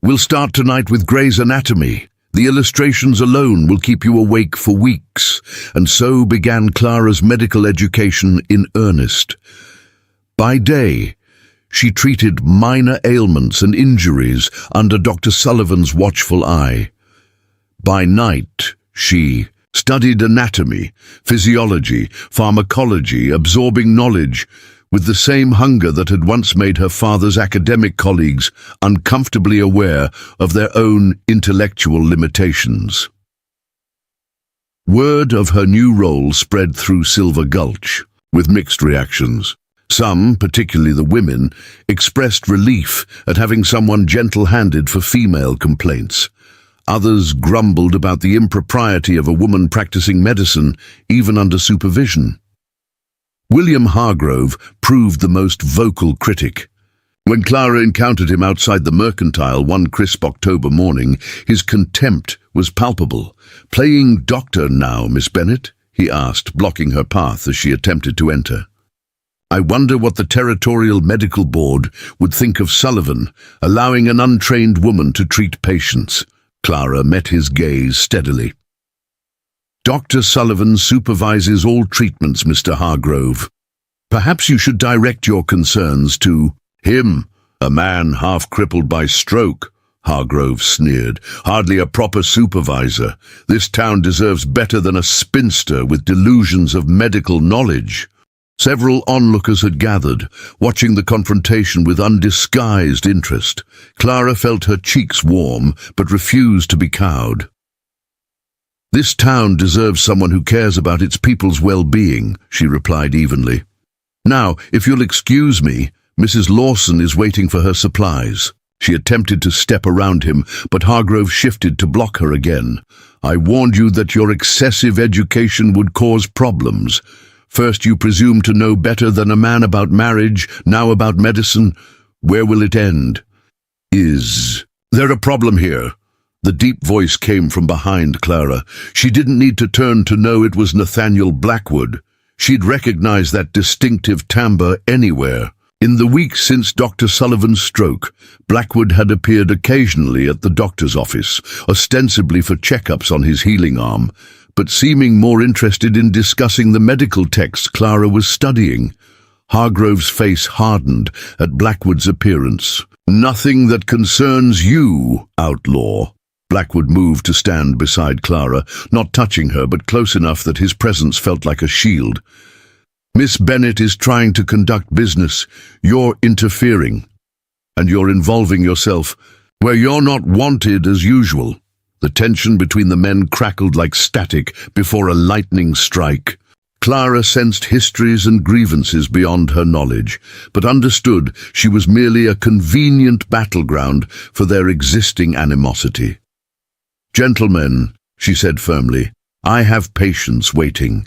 "We'll start tonight with Gray's Anatomy. The illustrations alone will keep you awake for weeks." And so began Clara's medical education in earnest. By day, she treated minor ailments and injuries under Dr. Sullivan's watchful eye. By night, she studied anatomy, physiology, pharmacology, absorbing knowledge with the same hunger that had once made her father's academic colleagues uncomfortably aware of their own intellectual limitations. Word of her new role spread through Silver Gulch, with mixed reactions. Some, particularly the women, expressed relief at having someone gentle-handed for female complaints. Others grumbled about the impropriety of a woman practicing medicine, even under supervision. William Hargrove proved the most vocal critic. When Clara encountered him outside the Mercantile one crisp October morning, his contempt was palpable. "Playing doctor now, Miss Bennet?" he asked, blocking her path as she attempted to enter. "I wonder what the Territorial Medical Board would think of Sullivan allowing an untrained woman to treat patients." Clara met his gaze steadily. "Dr. Sullivan supervises all treatments, Mr. Hargrove. Perhaps you should direct your concerns to him, a man half crippled by stroke. Hargrove sneered. Hardly a proper supervisor. This town deserves better than a spinster with delusions of medical knowledge. Several onlookers had gathered, watching the confrontation with undisguised interest. Clara felt her cheeks warm, but refused to be cowed. This town deserves someone who cares about its people's well-being, she replied evenly. Now, if you'll excuse me, Mrs. Lawson is waiting for her supplies. She attempted to step around him, but Hargrove shifted to block her again. I warned you that your excessive education would cause problems. First you presume to know better than a man about marriage, now about medicine. Where will it end? Is there a problem here? The deep voice came from behind Clara. She didn't need to turn to know it was Nathaniel Blackwood. She'd recognize that distinctive timbre anywhere. In the weeks since Dr. Sullivan's stroke, Blackwood had appeared occasionally at the doctor's office, ostensibly for checkups on his healing arm, but seeming more interested in discussing the medical texts Clara was studying. Hargrove's face hardened at Blackwood's appearance. Nothing that concerns you, outlaw. Blackwood moved to stand beside Clara, not touching her but close enough that his presence felt like a shield. Miss Bennet is trying to conduct business. You're interfering. And you're involving yourself where you're not wanted as usual. The tension between the men crackled like static before a lightning strike. Clara sensed histories and grievances beyond her knowledge, but understood she was merely a convenient battleground for their existing animosity. Gentlemen, she said firmly, I have patience waiting.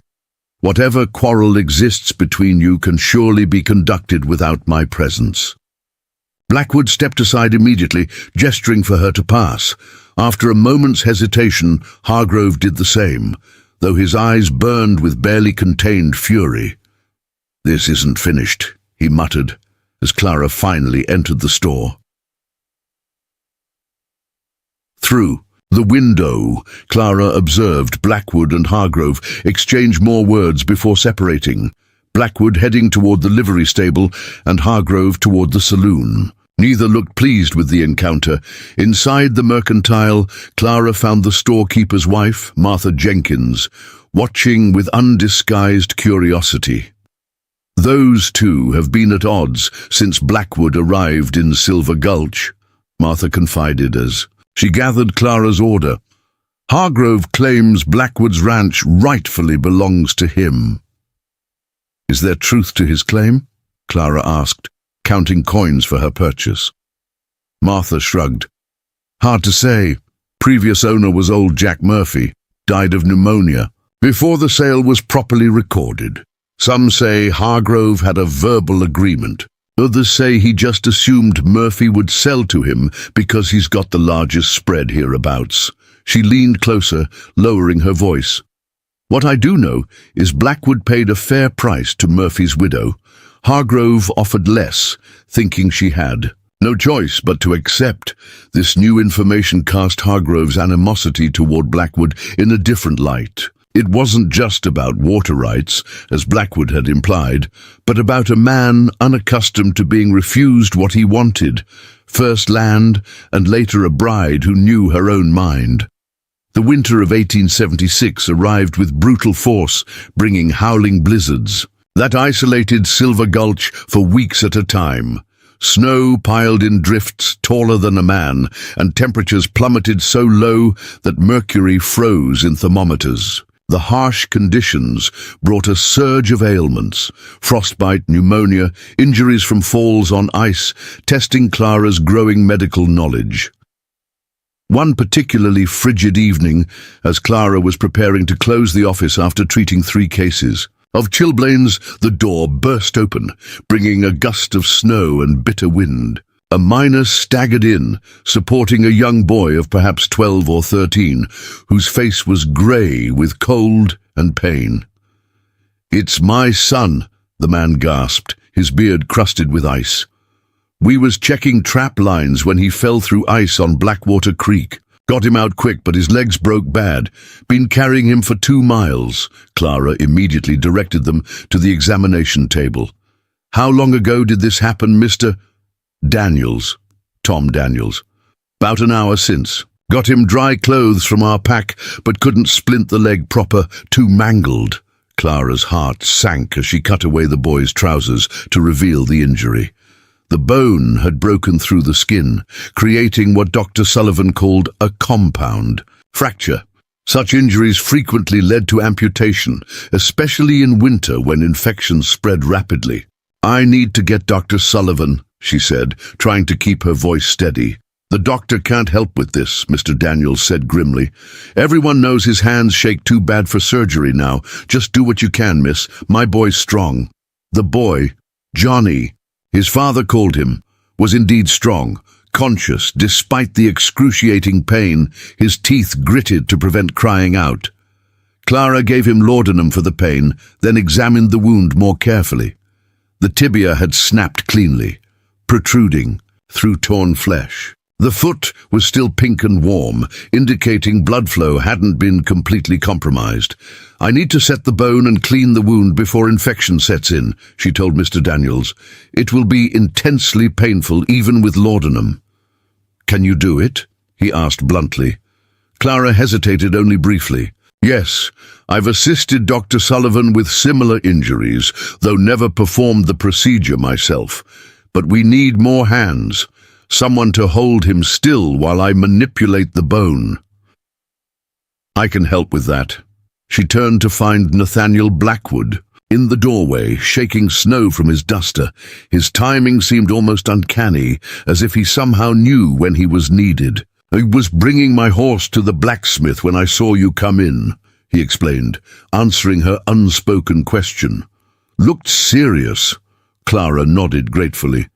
Whatever quarrel exists between you can surely be conducted without my presence. Blackwood stepped aside immediately, gesturing for her to pass. After a moment's hesitation, Hargrove did the same, though his eyes burned with barely contained fury. This isn't finished, he muttered, as Clara finally entered the store. Through the window, Clara observed Blackwood and Hargrove exchange more words before separating, Blackwood heading toward the livery stable and Hargrove toward the saloon. Neither looked pleased with the encounter. Inside the mercantile, Clara found the storekeeper's wife, Martha Jenkins, watching with undisguised curiosity. Those two have been at odds since Blackwood arrived in Silver Gulch, Martha confided as she gathered Clara's order. Hargrove claims Blackwood's ranch rightfully belongs to him. Is there truth to his claim? Clara asked, counting coins for her purchase. Martha shrugged. Hard to say. Previous owner was old Jack Murphy, died of pneumonia, before the sale was properly recorded. Some say Hargrove had a verbal agreement. Others say he just assumed Murphy would sell to him because he's got the largest spread hereabouts. She leaned closer, lowering her voice. What I do know is Blackwood paid a fair price to Murphy's widow. Hargrove offered less, thinking she had no choice but to accept. This new information cast Hargrove's animosity toward Blackwood in a different light. It wasn't just about water rights, as Blackwood had implied, but about a man unaccustomed to being refused what he wanted, first land and later a bride who knew her own mind. The winter of 1876 arrived with brutal force, bringing howling blizzards that isolated Silver Gulch for weeks at a time. Snow piled in drifts taller than a man, and temperatures plummeted so low that mercury froze in thermometers. The harsh conditions brought a surge of ailments, frostbite, pneumonia, injuries from falls on ice, testing Clara's growing medical knowledge. One particularly frigid evening, as Clara was preparing to close the office after treating 3 cases of chilblains, the door burst open, bringing a gust of snow and bitter wind. A miner staggered in, supporting a young boy of perhaps 12 or 13, whose face was grey with cold and pain. "It's my son," the man gasped, his beard crusted with ice. "We was checking trap lines when he fell through ice on Blackwater Creek. Got him out quick, but his legs broke bad. Been carrying him for 2 miles. Clara immediately directed them to the examination table. How long ago did this happen, Mr. Daniels? Tom Daniels. About an hour since. Got him dry clothes from our pack, but couldn't splint the leg proper, too mangled. Clara's heart sank as she cut away the boy's trousers to reveal the injury. The bone had broken through the skin, creating what Dr. Sullivan called a compound fracture. Such injuries frequently led to amputation, especially in winter when infections spread rapidly. I need to get Dr. Sullivan, she said, trying to keep her voice steady. The doctor can't help with this, Mr. Daniels said grimly. Everyone knows his hands shake too bad for surgery now. Just do what you can, miss. My boy's strong. The boy, Johnny, his father called him, was indeed strong, conscious despite the excruciating pain, his teeth gritted to prevent crying out. Clara gave him laudanum for the pain, then examined the wound more carefully. The tibia had snapped cleanly, protruding through torn flesh. The foot was still pink and warm, indicating blood flow hadn't been completely compromised. I need to set the bone and clean the wound before infection sets in, she told Mr. Daniels. It will be intensely painful even with laudanum. Can you do it? He asked bluntly. Clara hesitated only briefly. Yes, I've assisted Dr. Sullivan with similar injuries, though never performed the procedure myself. But we need more hands. Someone to hold him still while I manipulate the bone. I can help with that. She turned to find Nathaniel Blackwood in the doorway, shaking snow from his duster. His timing seemed almost uncanny, as if he somehow knew when he was needed. I was bringing my horse to the blacksmith when I saw you come in, he explained, answering her unspoken question. Looked serious. Clara nodded gratefully.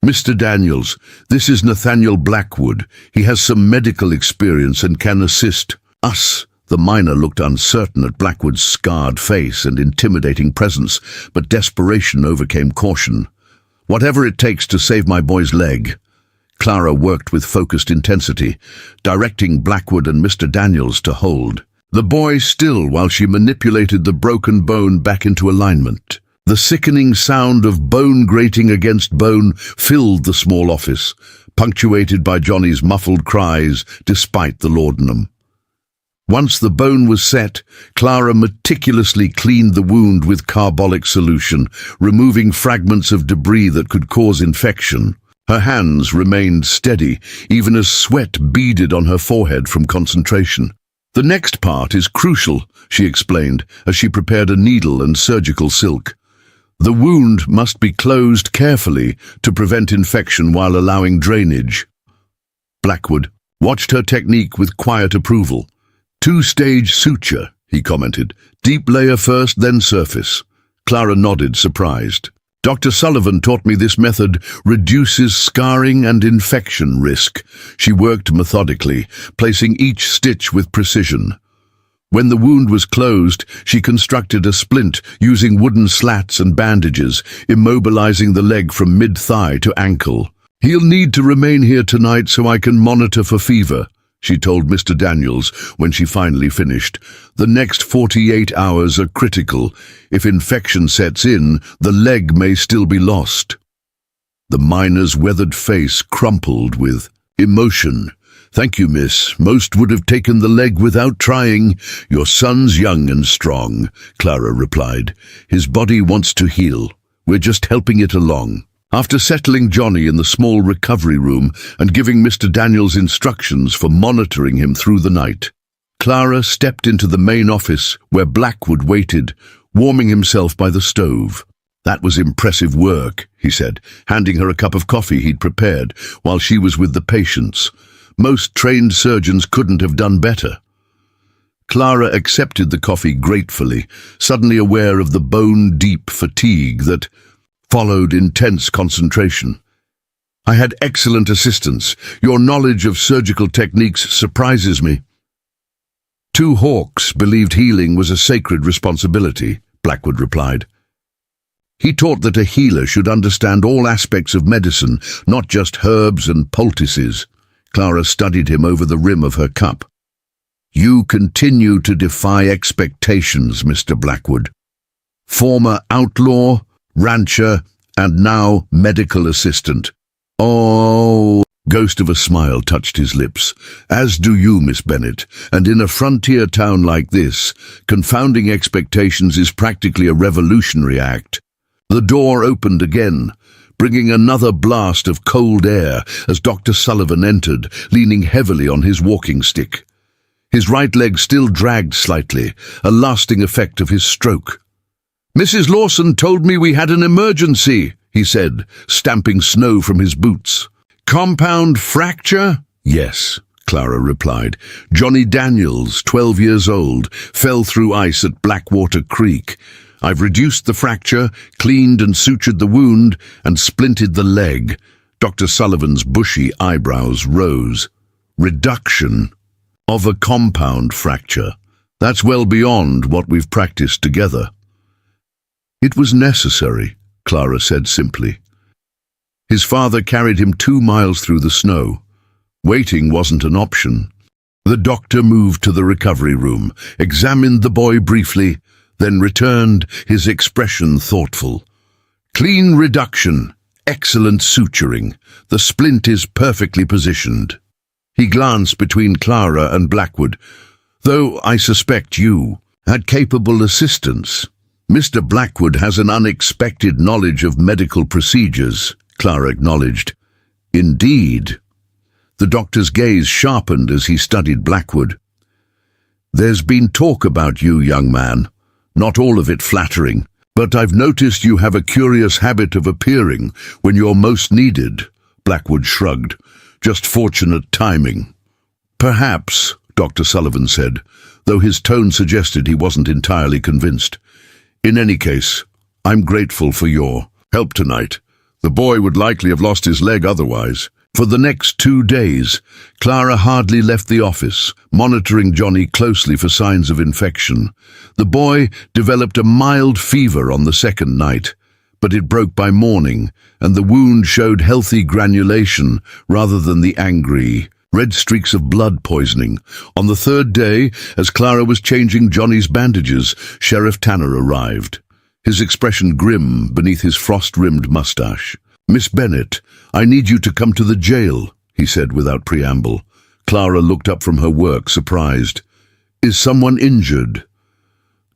Mr. Daniels, this is Nathaniel Blackwood. He has some medical experience and can assist us. The miner looked uncertain at Blackwood's scarred face and intimidating presence, but desperation overcame caution. Whatever it takes to save my boy's leg. Clara worked with focused intensity, directing Blackwood and Mr. Daniels to hold the boy still while she manipulated the broken bone back into alignment. The sickening sound of bone grating against bone filled the small office, punctuated by Johnny's muffled cries despite the laudanum. Once the bone was set, Clara meticulously cleaned the wound with carbolic solution, removing fragments of debris that could cause infection. Her hands remained steady, even as sweat beaded on her forehead from concentration. The next part is crucial, she explained, as she prepared a needle and surgical silk. The wound must be closed carefully to prevent infection while allowing drainage. Blackwood watched her technique with quiet approval. Two-stage suture, he commented. Deep layer first, then surface. Clara nodded, surprised. Dr. Sullivan taught me this method reduces scarring and infection risk. She worked methodically, placing each stitch with precision. When the wound was closed, she constructed a splint using wooden slats and bandages, immobilizing the leg from mid-thigh to ankle. He'll need to remain here tonight so I can monitor for fever, she told Mr. Daniels when she finally finished. The next 48 hours are critical. If infection sets in, the leg may still be lost. The miner's weathered face crumpled with emotion. Thank you, miss. Most would have taken the leg without trying. Your son's young and strong, Clara replied. His body wants to heal. We're just helping it along. After settling Johnny in the small recovery room and giving Mr. Daniels instructions for monitoring him through the night, Clara stepped into the main office where Blackwood waited, warming himself by the stove. That was impressive work, he said, handing her a cup of coffee he'd prepared while she was with the patients. Most trained surgeons couldn't have done better. Clara accepted the coffee gratefully, suddenly aware of the bone-deep fatigue that followed intense concentration. I had excellent assistance. Your knowledge of surgical techniques surprises me. Two Hawks believed healing was a sacred responsibility, Blackwood replied. He taught that a healer should understand all aspects of medicine, not just herbs and poultices. Clara studied him over the rim of her cup. You continue to defy expectations, Mr. Blackwood. Former outlaw, rancher, and now medical assistant. Oh, ghost of a smile touched his lips. As do you, Miss Bennet, and in a frontier town like this, confounding expectations is practically a revolutionary act. The door opened again, bringing another blast of cold air as Dr. Sullivan entered, leaning heavily on his walking stick. His right leg still dragged slightly, a lasting effect of his stroke. "Mrs. Lawson told me we had an emergency," he said, stamping snow from his boots. "Compound fracture?" "Yes," Clara replied. "Johnny Daniels, 12 years old, fell through ice at Blackwater Creek. I've reduced the fracture, cleaned and sutured the wound, and splinted the leg." Dr. Sullivan's bushy eyebrows rose. "Reduction of a compound fracture. That's well beyond what we've practiced together." "It was necessary," Clara said simply. His father carried him 2 miles through the snow. Waiting wasn't an option. The doctor moved to the recovery room, examined the boy briefly, then returned, his expression thoughtful. "Clean reduction, excellent suturing. The splint is perfectly positioned." He glanced between Clara and Blackwood. "Though I suspect you had capable assistance. Mr. Blackwood has an unexpected knowledge of medical procedures," Clara acknowledged. "Indeed." The doctor's gaze sharpened as he studied Blackwood. "There's been talk about you, young man. Not all of it flattering, but I've noticed you have a curious habit of appearing when you're most needed." Blackwood shrugged. "Just fortunate timing." "Perhaps," Dr. Sullivan said, though his tone suggested he wasn't entirely convinced. "In any case, I'm grateful for your help tonight. The boy would likely have lost his leg otherwise." For the next 2 days, Clara hardly left the office, monitoring Johnny closely for signs of infection. The boy developed a mild fever on the second night, but it broke by morning, and the wound showed healthy granulation rather than the angry, red streaks of blood poisoning. On the 3rd day, as Clara was changing Johnny's bandages, Sheriff Tanner arrived, his expression grim beneath his frost-rimmed mustache. "Miss Bennet, I need you to come to the jail," he said without preamble. Clara looked up from her work, surprised. "Is someone injured?"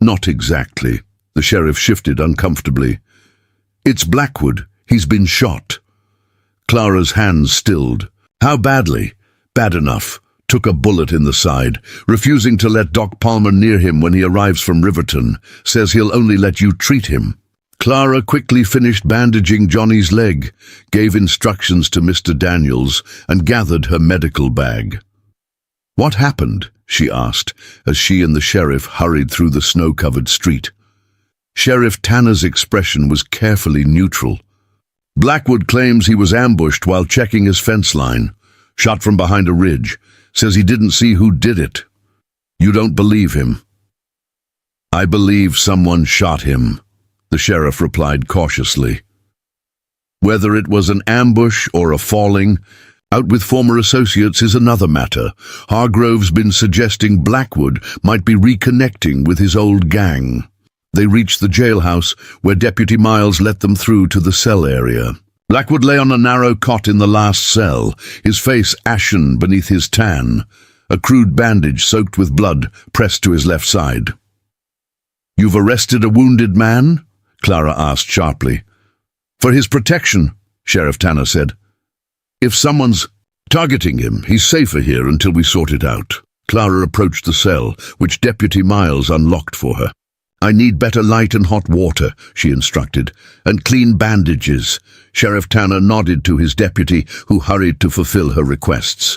"Not exactly." The sheriff shifted uncomfortably. "It's Blackwood. He's been shot." Clara's hands stilled. "How badly?" "Bad enough. Took a bullet in the side. Refusing to let Doc Palmer near him when he arrives from Riverton. Says he'll only let you treat him." Clara quickly finished bandaging Johnny's leg, gave instructions to Mr. Daniels, and gathered her medical bag. "What happened?" she asked, as she and the sheriff hurried through the snow-covered street. Sheriff Tanner's expression was carefully neutral. "Blackwood claims he was ambushed while checking his fence line. Shot from behind a ridge. Says he didn't see who did it. You don't believe him?" "I believe someone shot him," the sheriff replied cautiously. "Whether it was an ambush or a falling, out with former associates is another matter. Hargrove's been suggesting Blackwood might be reconnecting with his old gang." They reached the jailhouse, where Deputy Miles let them through to the cell area. Blackwood lay on a narrow cot in the last cell, his face ashen beneath his tan, a crude bandage soaked with blood pressed to his left side. "You've arrested a wounded man?" Clara asked sharply. "For his protection," Sheriff Tanner said. "If someone's targeting him, he's safer here until we sort it out." Clara approached the cell, which Deputy Miles unlocked for her. "I need better light and hot water," she instructed, "and clean bandages." Sheriff Tanner nodded to his deputy, who hurried to fulfill her requests.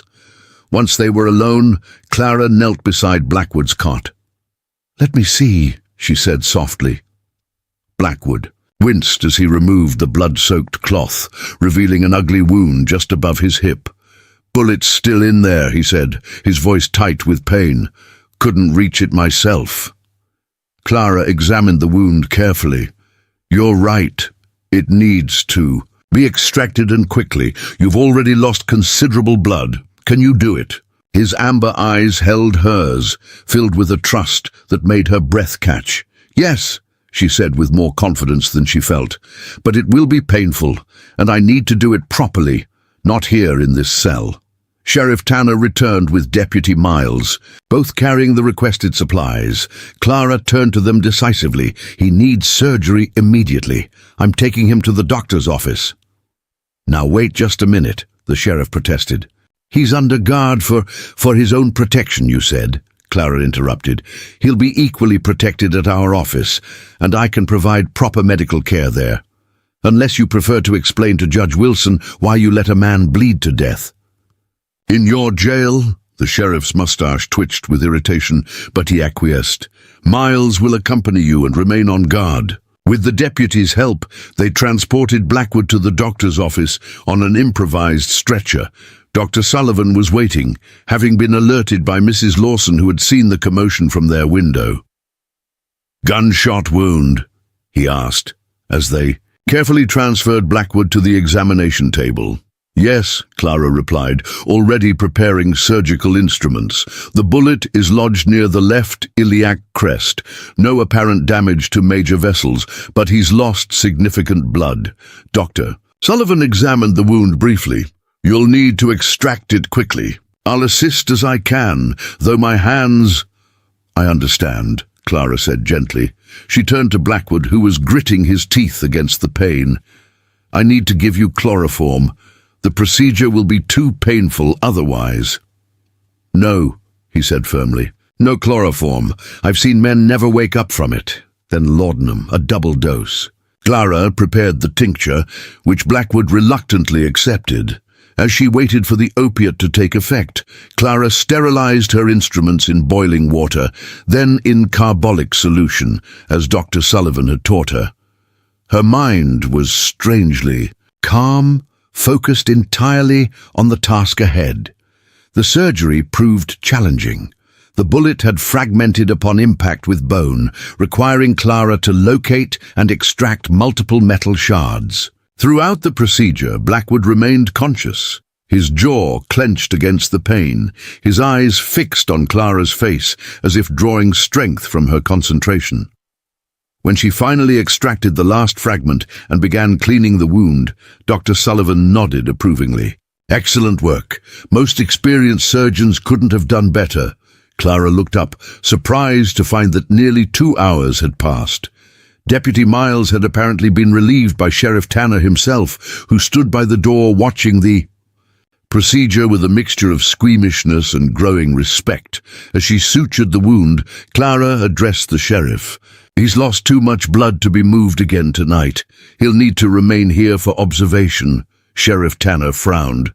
Once they were alone, Clara knelt beside Blackwood's cot. "Let me see," she said softly. Blackwood winced as he removed the blood-soaked cloth, revealing an ugly wound just above his hip. "Bullet's still in there," he said, his voice tight with pain. "Couldn't reach it myself." Clara examined the wound carefully. "You're right. It needs to be extracted, and quickly. You've already lost considerable blood. Can you do it?" His amber eyes held hers, filled with a trust that made her breath catch. "Yes," she said with more confidence than she felt. "But it will be painful, and I need to do it properly, not here in this cell." Sheriff Tanner returned with Deputy Miles, both carrying the requested supplies. Clara turned to them decisively. "He needs surgery immediately. I'm taking him to the doctor's office." "Now wait just a minute," the sheriff protested. "He's under guard for his own protection, you said," Clara interrupted. "He'll be equally protected at our office, and I can provide proper medical care there. Unless you prefer to explain to Judge Wilson why you let a man bleed to death." "In your jail?" The sheriff's mustache twitched with irritation, but he acquiesced. "Miles will accompany you and remain on guard." With the deputy's help, they transported Blackwood to the doctor's office on an improvised stretcher. Dr. Sullivan was waiting, having been alerted by Mrs. Lawson, who had seen the commotion from their window. "Gunshot wound?" he asked, as they carefully transferred Blackwood to the examination table. "Yes," Clara replied, already preparing surgical instruments. "The bullet is lodged near the left iliac crest. No apparent damage to major vessels, but he's lost significant blood." Dr. Sullivan examined the wound briefly. "You'll need to extract it quickly. I'll assist as I can, though my hands—" "I understand," Clara said gently. She turned to Blackwood, who was gritting his teeth against the pain. "I need to give you chloroform. The procedure will be too painful otherwise." "No," he said firmly. "No chloroform. I've seen men never wake up from it." Then laudanum, a double dose. Clara prepared the tincture, which Blackwood reluctantly accepted. As she waited for the opiate to take effect, Clara sterilized her instruments in boiling water, then in carbolic solution, as Dr. Sullivan had taught her. Her mind was strangely calm, focused entirely on the task ahead. The surgery proved challenging. The bullet had fragmented upon impact with bone, requiring Clara to locate and extract multiple metal shards. Throughout the procedure, Blackwood remained conscious, his jaw clenched against the pain, his eyes fixed on Clara's face as if drawing strength from her concentration. When she finally extracted the last fragment and began cleaning the wound, Dr. Sullivan nodded approvingly. "Excellent work. Most experienced surgeons couldn't have done better." Clara looked up, surprised to find that nearly 2 hours had passed. Deputy Miles had apparently been relieved by Sheriff Tanner himself, who stood by the door watching the procedure with a mixture of squeamishness and growing respect. As she sutured the wound, Clara addressed the sheriff. "He's lost too much blood to be moved again tonight. He'll need to remain here for observation." Sheriff Tanner frowned.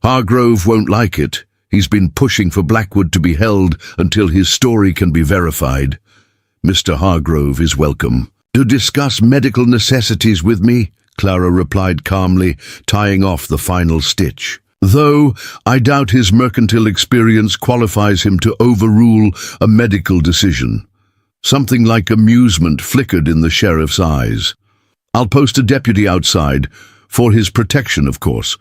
"Hargrove won't like it. He's been pushing for Blackwood to be held until his story can be verified." "Mr. Hargrove is welcome to discuss medical necessities with me," Clara replied calmly, tying off the final stitch. "Though I doubt his mercantile experience qualifies him to overrule a medical decision." Something like amusement flickered in the sheriff's eyes. "I'll post a deputy outside, for his protection, of course."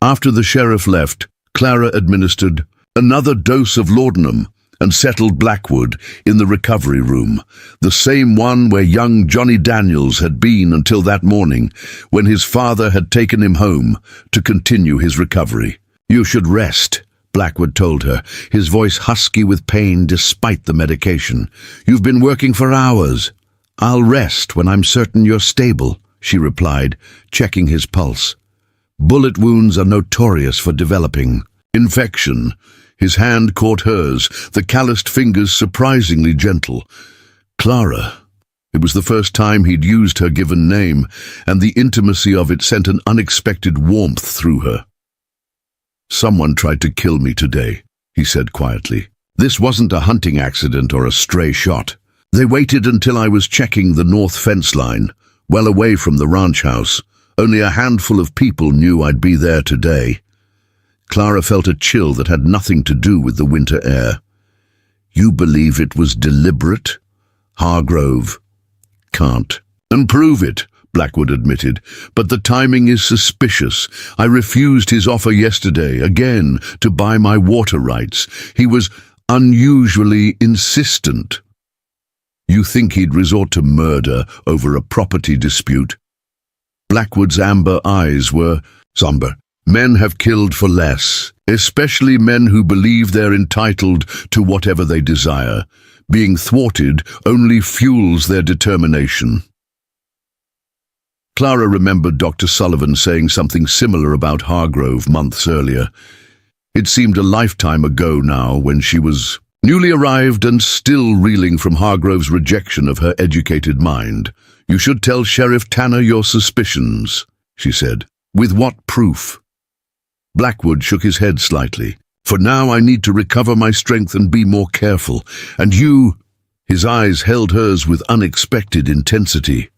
After the sheriff left, Clara administered another dose of laudanum and settled Blackwood in the recovery room, the same one where young Johnny Daniels had been until that morning, when his father had taken him home to continue his recovery. "You should rest," Blackwood told her, his voice husky with pain despite the medication. "You've been working for hours." "I'll rest when I'm certain you're stable," she replied, checking his pulse. "Bullet wounds are notorious for developing infection." His hand caught hers, the calloused fingers surprisingly gentle. Clara. It was the first time he'd used her given name, and the intimacy of it sent an unexpected warmth through her. "Someone tried to kill me today," he said quietly. "This wasn't a hunting accident or a stray shot. They waited until I was checking the north fence line, well away from the ranch house. Only a handful of people knew I'd be there today." Clara felt a chill that had nothing to do with the winter air. "You believe it was deliberate?" Hargrove can't. "And prove it," Blackwood admitted, "but the timing is suspicious. I refused his offer yesterday, again, to buy my water rights. He was unusually insistent." You think he'd resort to murder over a property dispute? Blackwood's amber eyes were somber. Men have killed for less, especially men who believe they're entitled to whatever they desire. Being thwarted only fuels their determination. Clara remembered Dr. Sullivan saying something similar about Hargrove months earlier. It seemed a lifetime ago now, when she was newly arrived and still reeling from Hargrove's rejection of her educated mind. "You should tell Sheriff Tanner your suspicions," she said. "With what proof?" Blackwood shook his head slightly. "For now I need to recover my strength and be more careful. And you—" His eyes held hers with unexpected intensity.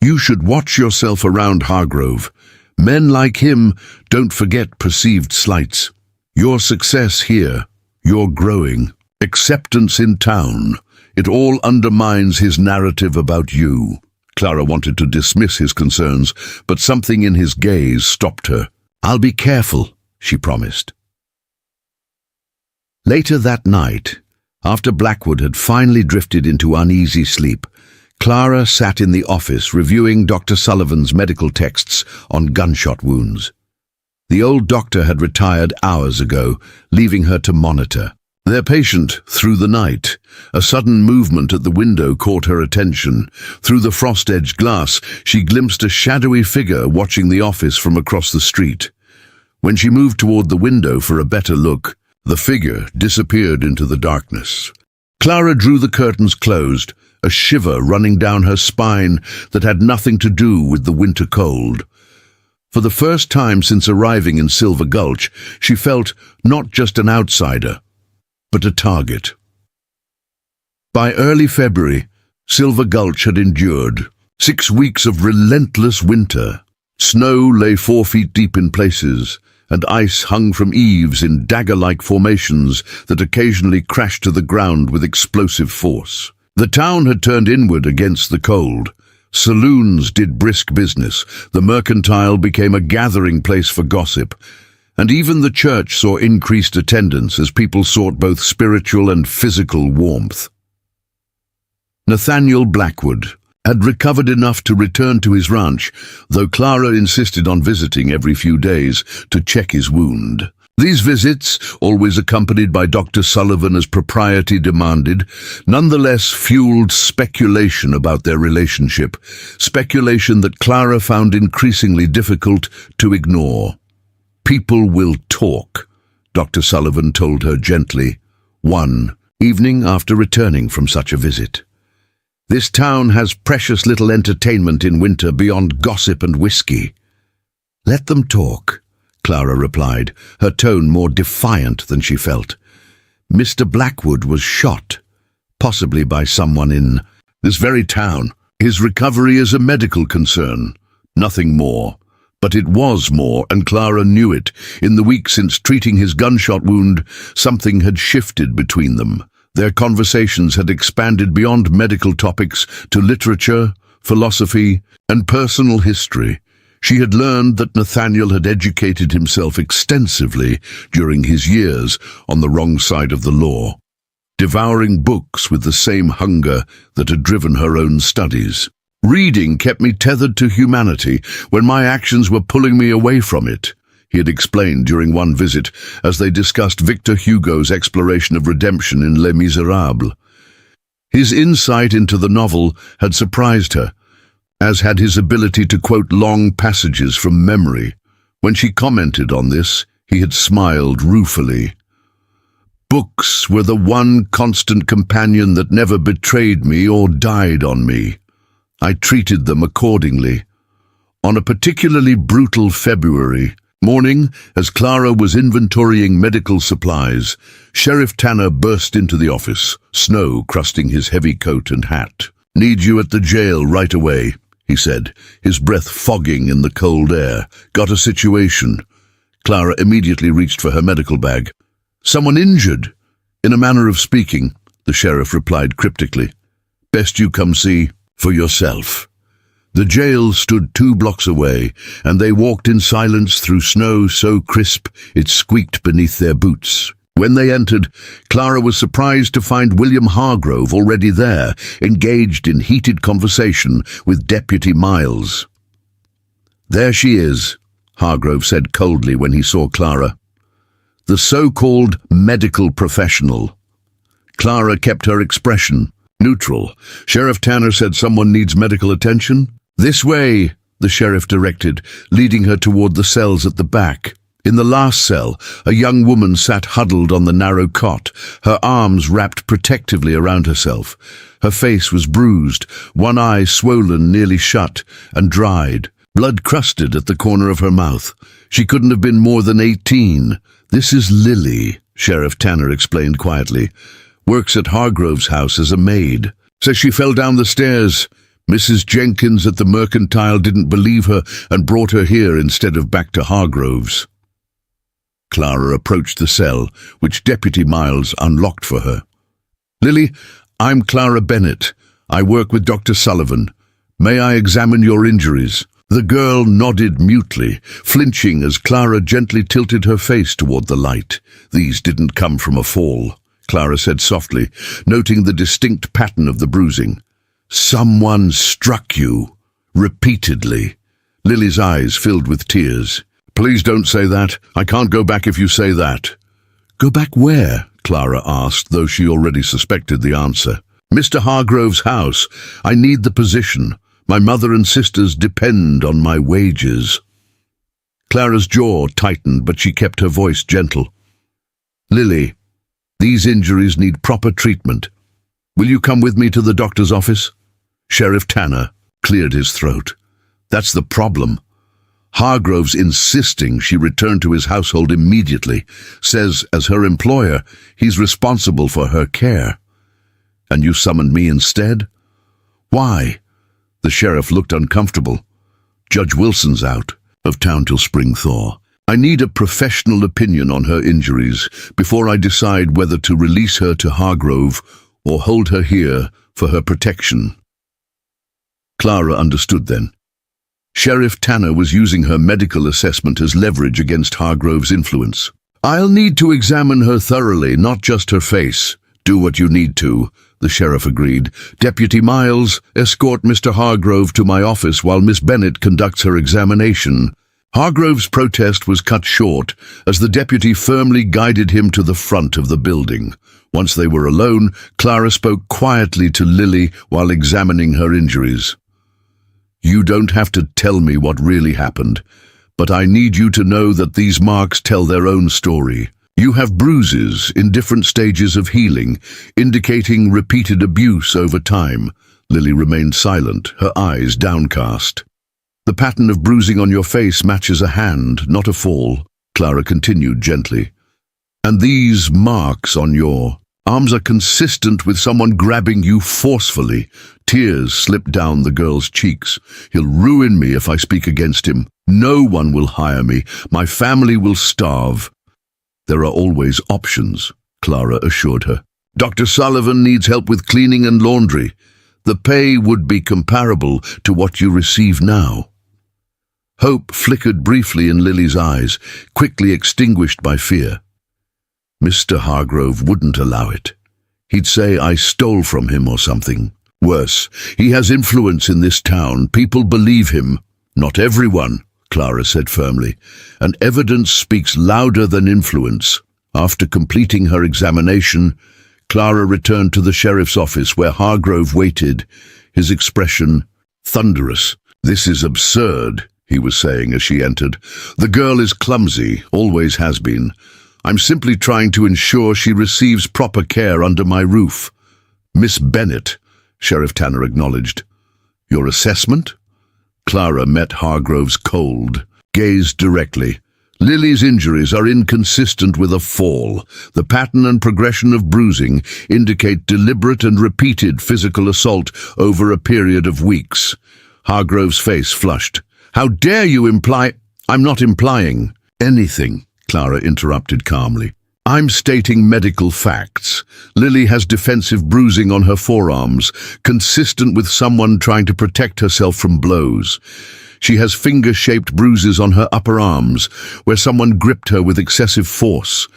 "You should watch yourself around Hargrove. Men like him don't forget perceived slights. Your success here, your growing, acceptance in town, it all undermines his narrative about you." Clara wanted to dismiss his concerns, but something in his gaze stopped her. "I'll be careful," she promised. Later that night, after Blackwood had finally drifted into uneasy sleep, Clara sat in the office reviewing Dr. Sullivan's medical texts on gunshot wounds. The old doctor had retired hours ago, leaving her to monitor their patient through the night. A sudden movement at the window caught her attention. Through the frost-edged glass, she glimpsed a shadowy figure watching the office from across the street. When she moved toward the window for a better look, the figure disappeared into the darkness. Clara drew the curtains closed, a shiver running down her spine that had nothing to do with the winter cold. For the first time since arriving in Silver Gulch, she felt not just an outsider, but a target. By early February, Silver Gulch had endured 6 weeks of relentless winter. Snow lay 4 feet deep in places, and ice hung from eaves in dagger-like formations that occasionally crashed to the ground with explosive force. The town had turned inward against the cold. Saloons did brisk business, the mercantile became a gathering place for gossip, and even the church saw increased attendance as people sought both spiritual and physical warmth. Nathaniel Blackwood had recovered enough to return to his ranch, though Clara insisted on visiting every few days to check his wound. These visits, always accompanied by Dr. Sullivan as propriety demanded, nonetheless fueled speculation about their relationship, speculation that Clara found increasingly difficult to ignore. "People will talk," Dr. Sullivan told her gently, one evening after returning from such a visit. "This town has precious little entertainment in winter beyond gossip and whiskey." "Let them talk," Clara replied, her tone more defiant than she felt. "Mr. Blackwood was shot, possibly by someone in this very town. His recovery is a medical concern, nothing more. But it was more, and Clara knew it. In the week since treating his gunshot wound, something had shifted between them. Their conversations had expanded beyond medical topics to literature, philosophy, and personal history. She had learned that Nathaniel had educated himself extensively during his years on the wrong side of the law, devouring books with the same hunger that had driven her own studies. "Reading kept me tethered to humanity when my actions were pulling me away from it," he had explained during one visit as they discussed Victor Hugo's exploration of redemption in Les Miserables. His insight into the novel had surprised her, as had his ability to quote long passages from memory. When she commented on this, he had smiled ruefully. "Books were the one constant companion that never betrayed me or died on me. I treated them accordingly." On a particularly brutal February morning, as Clara was inventorying medical supplies, Sheriff Tanner burst into the office, snow crusting his heavy coat and hat. "Need you at the jail right away," he said, his breath fogging in the cold air. "Got a situation." Clara immediately reached for her medical bag. "Someone injured?" "In a manner of speaking," the sheriff replied cryptically. "Best you come see for yourself." The jail stood 2 blocks away, and they walked in silence through snow so crisp it squeaked beneath their boots. When they entered, Clara was surprised to find William Hargrove already there, engaged in heated conversation with Deputy Miles. "There she is," Hargrove said coldly when he saw Clara. "The so-called medical professional." Clara kept her expression neutral. "Sheriff Tanner said someone needs medical attention?" "This way," the sheriff directed, leading her toward the cells at the back. In the last cell, a young woman sat huddled on the narrow cot, her arms wrapped protectively around herself. Her face was bruised, one eye swollen nearly shut and dried, blood crusted at the corner of her mouth. She couldn't have been more than 18. "This is Lily," Sheriff Tanner explained quietly. "Works at Hargrove's house as a maid. Says she fell down the stairs. Mrs. Jenkins at the Mercantile didn't believe her and brought her here instead of back to Hargrove's." Clara approached the cell, which Deputy Miles unlocked for her. "Lily, I'm Clara Bennett. I work with Dr. Sullivan. May I examine your injuries?" The girl nodded mutely, flinching as Clara gently tilted her face toward the light. "These didn't come from a fall," Clara said softly, noting the distinct pattern of the bruising. "Someone struck you, repeatedly." Lily's eyes filled with tears. "Please don't say that. I can't go back if you say that." "Go back where?" Clara asked, though she already suspected the answer. "Mr. Hargrove's house. I need the position. My mother and sisters depend on my wages." Clara's jaw tightened, but she kept her voice gentle. "Lily, these injuries need proper treatment. Will you come with me to the doctor's office?" Sheriff Tanner cleared his throat. "That's the problem. Hargrove's insisting she return to his household immediately. Says, as her employer, he's responsible for her care. And you summoned me instead? Why?" The sheriff looked uncomfortable. "Judge Wilson's out of town till spring thaw. I need a professional opinion on her injuries before I decide whether to release her to Hargrove or hold her here for her protection." Clara understood then. Sheriff Tanner was using her medical assessment as leverage against Hargrove's influence. "I'll need to examine her thoroughly, not just her face." "Do what you need to," the sheriff agreed. "Deputy Miles, escort Mr. Hargrove to my office while Miss Bennett conducts her examination." Hargrove's protest was cut short as the deputy firmly guided him to the front of the building. Once they were alone, Clara spoke quietly to Lily while examining her injuries. "You don't have to tell me what really happened, but I need you to know that these marks tell their own story. You have bruises in different stages of healing, indicating repeated abuse over time." Lily remained silent, her eyes downcast. "The pattern of bruising on your face matches a hand, not a fall," Clara continued gently. "And these marks on your arms are consistent with someone grabbing you forcefully." Tears slipped down the girl's cheeks. "He'll ruin me if I speak against him. No one will hire me. My family will starve." "There are always options," Clara assured her. "Dr. Sullivan needs help with cleaning and laundry. The pay would be comparable to what you receive now." Hope flickered briefly in Lily's eyes, quickly extinguished by fear. "Mr. Hargrove wouldn't allow it. He'd say I stole from him or something. Worse, he has influence in this town. People believe him." "Not everyone," Clara said firmly, "and evidence speaks louder than influence." After completing her examination, Clara returned to the sheriff's office where Hargrove waited, his expression thunderous. "This is absurd," he was saying as she entered. "The girl is clumsy, always has been. I'm simply trying to ensure she receives proper care under my roof." "Miss Bennett," Sheriff Tanner acknowledged. "Your assessment?" Clara met Hargrove's cold gaze directly. "Lily's injuries are inconsistent with a fall. The pattern and progression of bruising indicate deliberate and repeated physical assault over a period of weeks." Hargrove's face flushed. "How dare you imply—" "I'm not implying anything," Clara interrupted calmly. "I'm stating medical facts. Lily has defensive bruising on her forearms, consistent with someone trying to protect herself from blows. She has finger-shaped bruises on her upper arms, where someone gripped her with excessive force.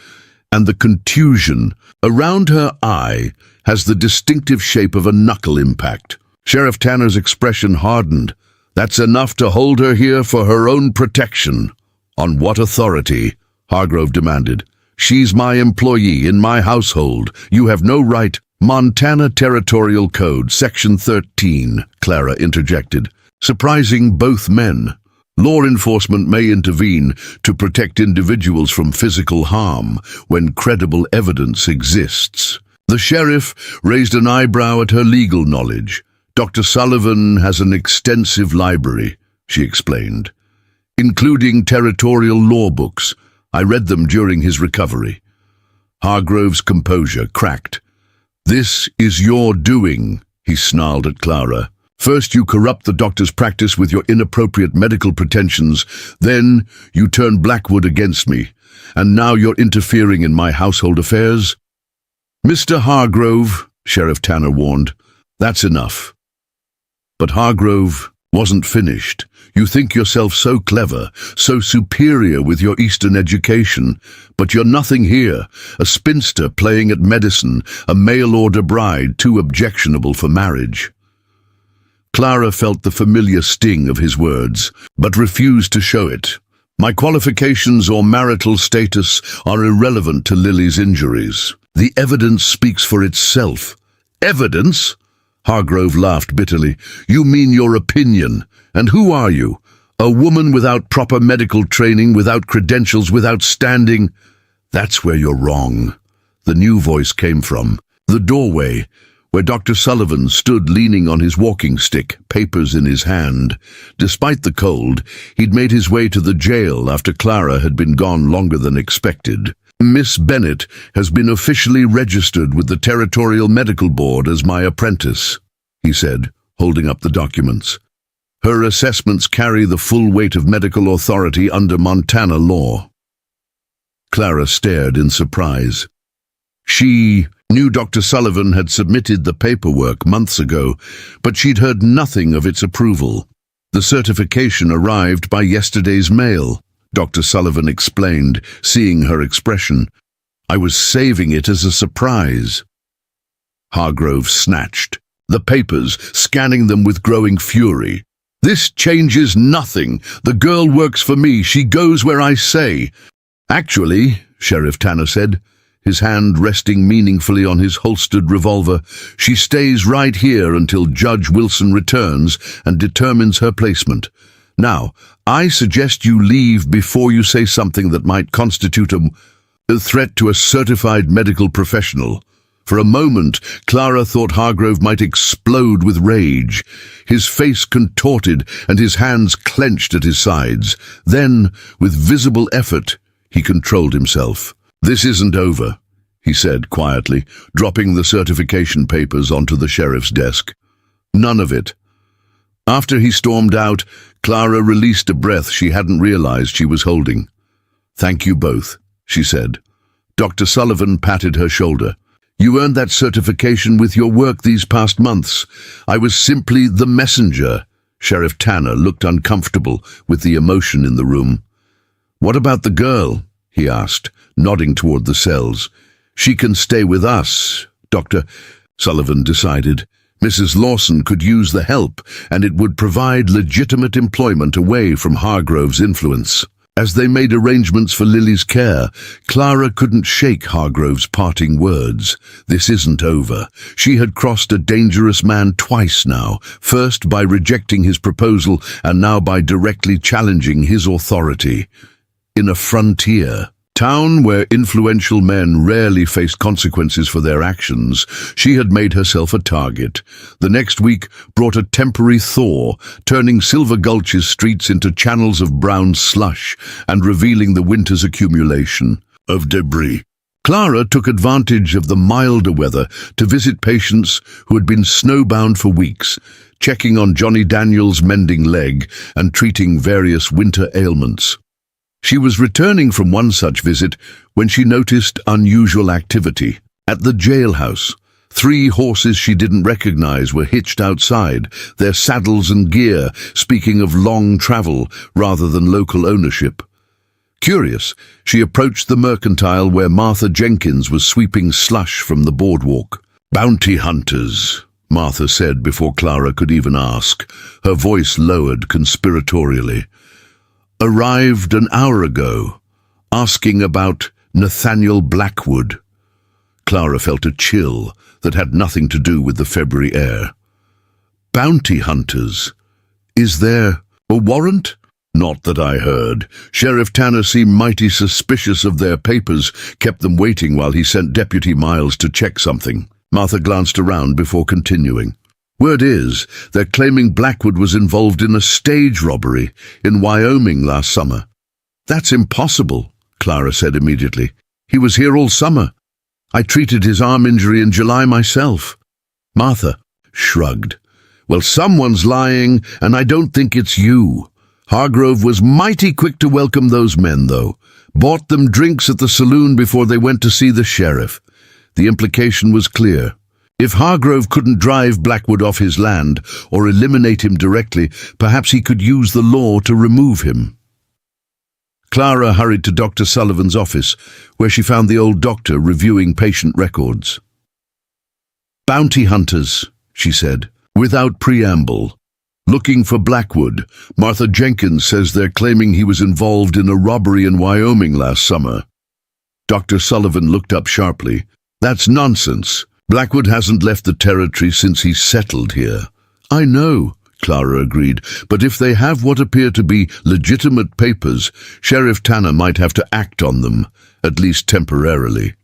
and the contusion around her eye has the distinctive shape of a knuckle impact. Sheriff Tanner's expression hardened. That's enough to hold her here for her own protection. On what authority? Hargrove demanded. She's my employee in my household. You have no right. Montana Territorial Code, Section 13, Clara interjected, surprising both men. Law enforcement may intervene to protect individuals from physical harm when credible evidence exists. The sheriff raised an eyebrow at her legal knowledge. Dr. Sullivan has an extensive library, she explained, including territorial law books. I read them during his recovery. Hargrove's composure cracked. This is your doing, he snarled at Clara. First you corrupt the doctor's practice with your inappropriate medical pretensions, then you turn Blackwood against me, and now you're interfering in my household affairs? Mr. Hargrove, Sheriff Tanner warned, that's enough. But Hargrove wasn't finished. You think yourself so clever, so superior with your Eastern education, but you're nothing here, a spinster playing at medicine, a mail-order bride too objectionable for marriage. Clara felt the familiar sting of his words, but refused to show it. My qualifications or marital status are irrelevant to Lily's injuries. The evidence speaks for itself. Evidence? Hargrove laughed bitterly. You mean your opinion. And who are you? A woman without proper medical training, without credentials, without standing? That's where you're wrong. The new voice came from the doorway, where Dr. Sullivan stood leaning on his walking stick, papers in his hand. Despite the cold, he'd made his way to the jail after Clara had been gone longer than expected. Miss Bennett has been officially registered with the Territorial Medical Board as my apprentice, he said, holding up the documents. Her assessments carry the full weight of medical authority under Montana law. Clara stared in surprise. She knew Dr. Sullivan had submitted the paperwork months ago, but she'd heard nothing of its approval. The certification arrived by yesterday's mail, Dr. Sullivan explained, seeing her expression. I was saving it as a surprise. Hargrove snatched the papers, scanning them with growing fury. This changes nothing. The girl works for me. She goes where I say. Actually, Sheriff Tanner said, his hand resting meaningfully on his holstered revolver, she stays right here until Judge Wilson returns and determines her placement. Now, I suggest you leave before you say something that might constitute a threat to a certified medical professional. For a moment, Clara thought Hargrove might explode with rage. His face contorted and his hands clenched at his sides. Then, with visible effort, he controlled himself. This isn't over, he said quietly, dropping the certification papers onto the sheriff's desk. None of it. After he stormed out, Clara released a breath she hadn't realized she was holding. Thank you both, she said. Dr. Sullivan patted her shoulder. You earned that certification with your work these past months. I was simply the messenger. Sheriff Tanner looked uncomfortable with the emotion in the room. What about the girl? He asked, nodding toward the cells. She can stay with us, Dr. Sullivan decided. Mrs. Lawson could use the help, and it would provide legitimate employment away from Hargrove's influence. As they made arrangements for Lily's care, Clara couldn't shake Hargrove's parting words. This isn't over. She had crossed a dangerous man twice now, first by rejecting his proposal and now by directly challenging his authority. In a frontier town where influential men rarely faced consequences for their actions, she had made herself a target. The next week brought a temporary thaw, turning Silver Gulch's streets into channels of brown slush and revealing the winter's accumulation of debris. Clara took advantage of the milder weather to visit patients who had been snowbound for weeks, checking on Johnny Daniel's mending leg and treating various winter ailments. She was returning from one such visit when she noticed unusual activity. At the jailhouse, 3 horses she didn't recognize were hitched outside, their saddles and gear speaking of long travel rather than local ownership. Curious, she approached the mercantile where Martha Jenkins was sweeping slush from the boardwalk. "Bounty hunters," Martha said before Clara could even ask, her voice lowered conspiratorially. "Arrived an hour ago, asking about Nathaniel Blackwood." Clara felt a chill that had nothing to do with the February air. "Bounty hunters? Is there a warrant?" "Not that I heard. Sheriff Tanner seemed mighty suspicious of their papers, kept them waiting while he sent Deputy Miles to check something." Martha glanced around before continuing. "Word is, they're claiming Blackwood was involved in a stage robbery in Wyoming last summer." "That's impossible," Clara said immediately. "He was here all summer. I treated his arm injury in July myself." Martha shrugged. "Well, someone's lying, and I don't think it's you. Hargrove was mighty quick to welcome those men, though. Bought them drinks at the saloon before they went to see the sheriff. The implication was clear. If Hargrove couldn't drive Blackwood off his land or eliminate him directly, perhaps he could use the law to remove him." Clara hurried to Dr. Sullivan's office, where she found the old doctor reviewing patient records. "Bounty hunters," she said, without preamble. "Looking for Blackwood. Martha Jenkins says they're claiming he was involved in a robbery in Wyoming last summer." Dr. Sullivan looked up sharply. "That's nonsense. Blackwood hasn't left the territory since he settled here." "I know," Clara agreed, "but if they have what appear to be legitimate papers, Sheriff Tanner might have to act on them, at least temporarily."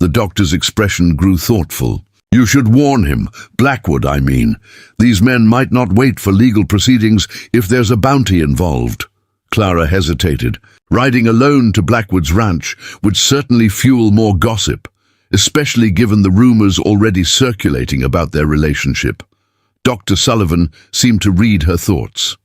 The doctor's expression grew thoughtful. "You should warn him. Blackwood, I mean. These men might not wait for legal proceedings if there's a bounty involved." Clara hesitated. Riding alone to Blackwood's ranch would certainly fuel more gossip, especially given the rumors already circulating about their relationship. Dr. Sullivan seemed to read her thoughts.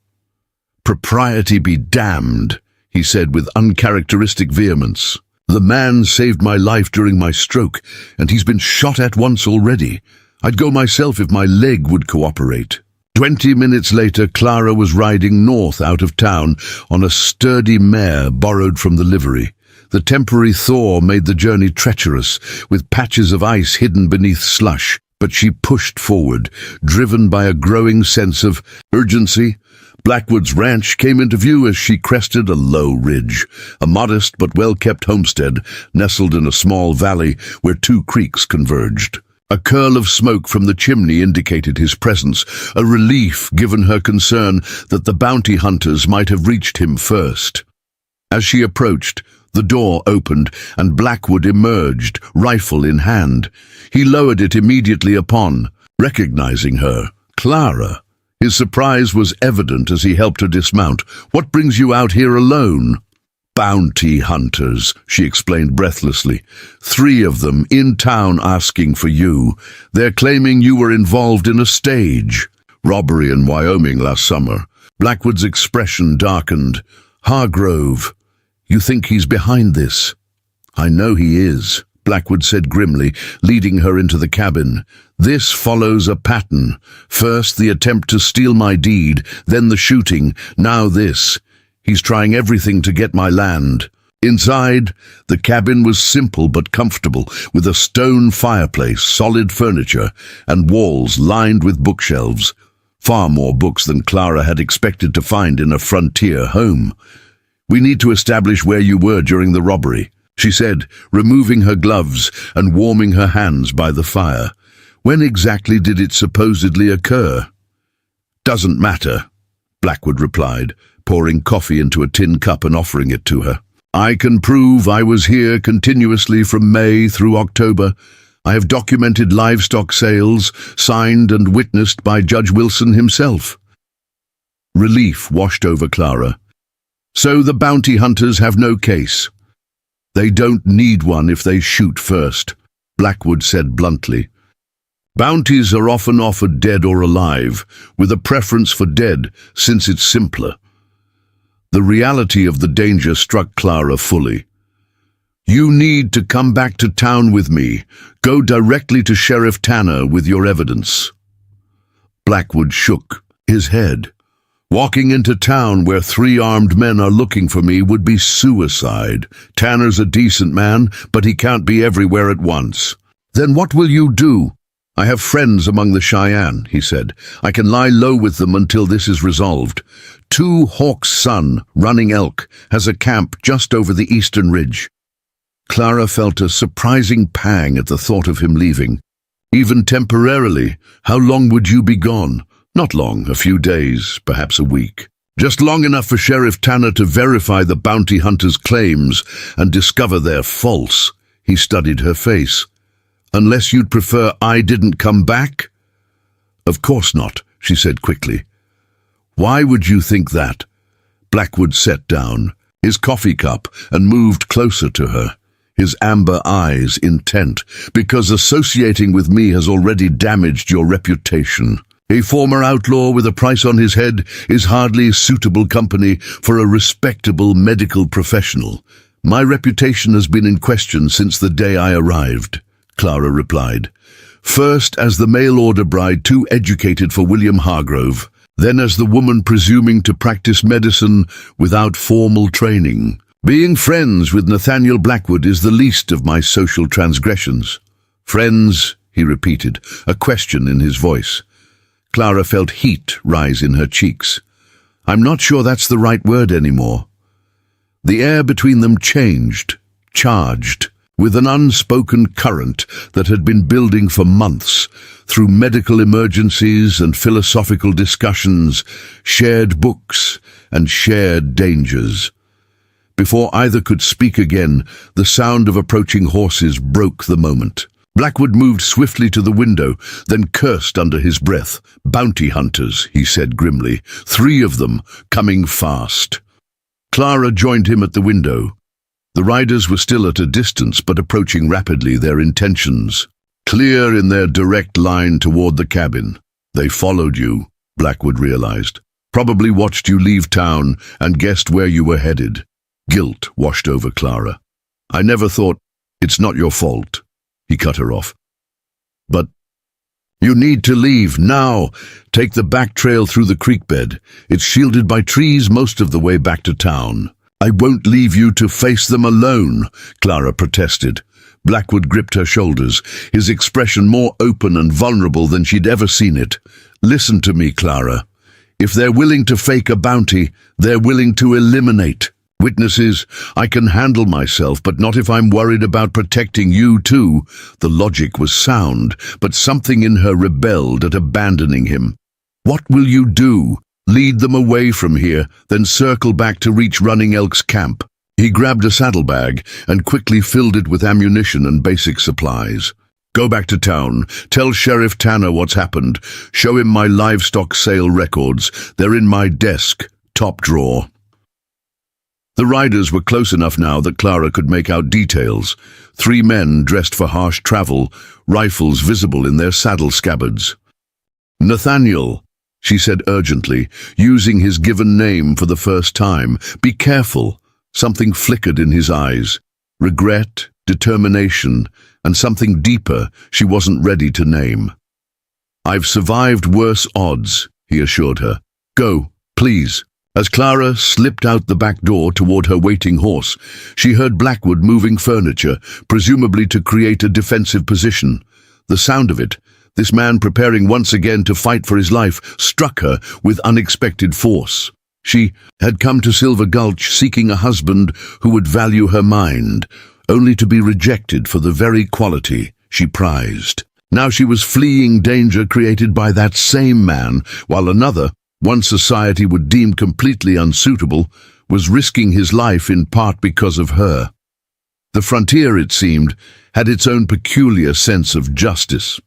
"Propriety be damned," he said with uncharacteristic vehemence. "The man saved my life during my stroke, and he's been shot at once already. I'd go myself if my leg would cooperate." 20 minutes later, Clara was riding north out of town on a sturdy mare borrowed from the livery. The temporary thaw made the journey treacherous, with patches of ice hidden beneath slush, but she pushed forward, driven by a growing sense of urgency. Blackwood's ranch came into view as she crested a low ridge, a modest but well-kept homestead nestled in a small valley where two creeks converged. A curl of smoke from the chimney indicated his presence, a relief given her concern that the bounty hunters might have reached him first. As she approached, the door opened and Blackwood emerged, rifle in hand. He lowered it immediately upon, recognizing her. "Clara." His surprise was evident as he helped her dismount. "What brings you out here alone?" "Bounty hunters," she explained breathlessly. "3 of them in town asking for you. They're claiming you were involved in a stage robbery in Wyoming last summer." Blackwood's expression darkened. "Hargrove, you think he's behind this?" "I know he is," Blackwood said grimly, leading her into the cabin. "This follows a pattern. First the attempt to steal my deed, then the shooting, now this. He's trying everything to get my land." Inside, the cabin was simple but comfortable, with a stone fireplace, solid furniture, and walls lined with bookshelves. Far more books than Clara had expected to find in a frontier home. "We need to establish where you were during the robbery," she said, removing her gloves and warming her hands by the fire. "When exactly did it supposedly occur?" "Doesn't matter," Blackwood replied, pouring coffee into a tin cup and offering it to her. "I can prove I was here continuously from May through October. I have documented livestock sales, signed and witnessed by Judge Wilson himself." Relief washed over Clara. "So the bounty hunters have no case?" "They don't need one if they shoot first," Blackwood said bluntly. "Bounties are often offered dead or alive, with a preference for dead since it's simpler." The reality of the danger struck Clara fully. "You need to come back to town with me. Go directly to Sheriff Tanner with your evidence." Blackwood shook his head. Walking into town where 3 armed men are looking for me would be suicide. Tanner's a decent man, but he can't be everywhere at once. Then what will you do? I have friends among the Cheyenne, he said. I can lie low with them until this is resolved. 2 Hawk's Son, Running Elk, has a camp just over the eastern ridge. Clara felt a surprising pang at the thought of him leaving. Even temporarily, how long would you be gone? Not long, a few days, perhaps a week. Just long enough for Sheriff Tanner to verify the bounty hunter's claims and discover they're false. He studied her face. Unless you'd prefer I didn't come back? Of course not, she said quickly. Why would you think that? Blackwood sat down, his coffee cup, and moved closer to her, his amber eyes intent. Because associating with me has already damaged your reputation. A former outlaw with a price on his head is hardly suitable company for a respectable medical professional. My reputation has been in question since the day I arrived, Clara replied. First as the mail-order bride too educated for William Hargrove, then as the woman presuming to practice medicine without formal training. Being friends with Nathaniel Blackwood is the least of my social transgressions. Friends, he repeated, a question in his voice. Clara felt heat rise in her cheeks. I'm not sure that's the right word anymore. The air between them changed, charged, with an unspoken current that had been building for months, through medical emergencies and philosophical discussions, shared books and shared dangers. Before either could speak again, the sound of approaching horses broke the moment. Blackwood moved swiftly to the window, then cursed under his breath. Bounty hunters, he said grimly, 3 of them, coming fast. Clara joined him at the window. The riders were still at a distance, but approaching rapidly, their intentions clear in their direct line toward the cabin. They followed you, Blackwood realized. Probably watched you leave town and guessed where you were headed. Guilt washed over Clara. I never thought, it's not your fault. He cut her off. But you need to leave now. Take the back trail through the creek bed. It's shielded by trees most of the way back to town. I won't leave you to face them alone, Clara protested. Blackwood gripped her shoulders, his expression more open and vulnerable than she'd ever seen it. Listen to me, Clara. If they're willing to fake a bounty, they're willing to eliminate witnesses. I can handle myself, but not if I'm worried about protecting you too. The logic was sound, but something in her rebelled at abandoning him. What will you do? Lead them away from here, then circle back to reach Running Elk's camp. He grabbed a saddlebag and quickly filled it with ammunition and basic supplies. Go back to town. Tell Sheriff Tanner what's happened. Show him my livestock sale records. They're in my desk, top drawer. The riders were close enough now that Clara could make out details. 3 men dressed for harsh travel, rifles visible in their saddle scabbards. Nathaniel, she said urgently, using his given name for the first time. Be careful. Something flickered in his eyes. Regret, determination, and something deeper she wasn't ready to name. I've survived worse odds, he assured her. Go, please. As Clara slipped out the back door toward her waiting horse, she heard Blackwood moving furniture, presumably to create a defensive position. The sound of it, this man preparing once again to fight for his life, struck her with unexpected force. She had come to Silver Gulch seeking a husband who would value her mind, only to be rejected for the very quality she prized. Now she was fleeing danger created by that same man, while another, one society would deem completely unsuitable, was risking his life in part because of her. The frontier, it seemed, had its own peculiar sense of justice.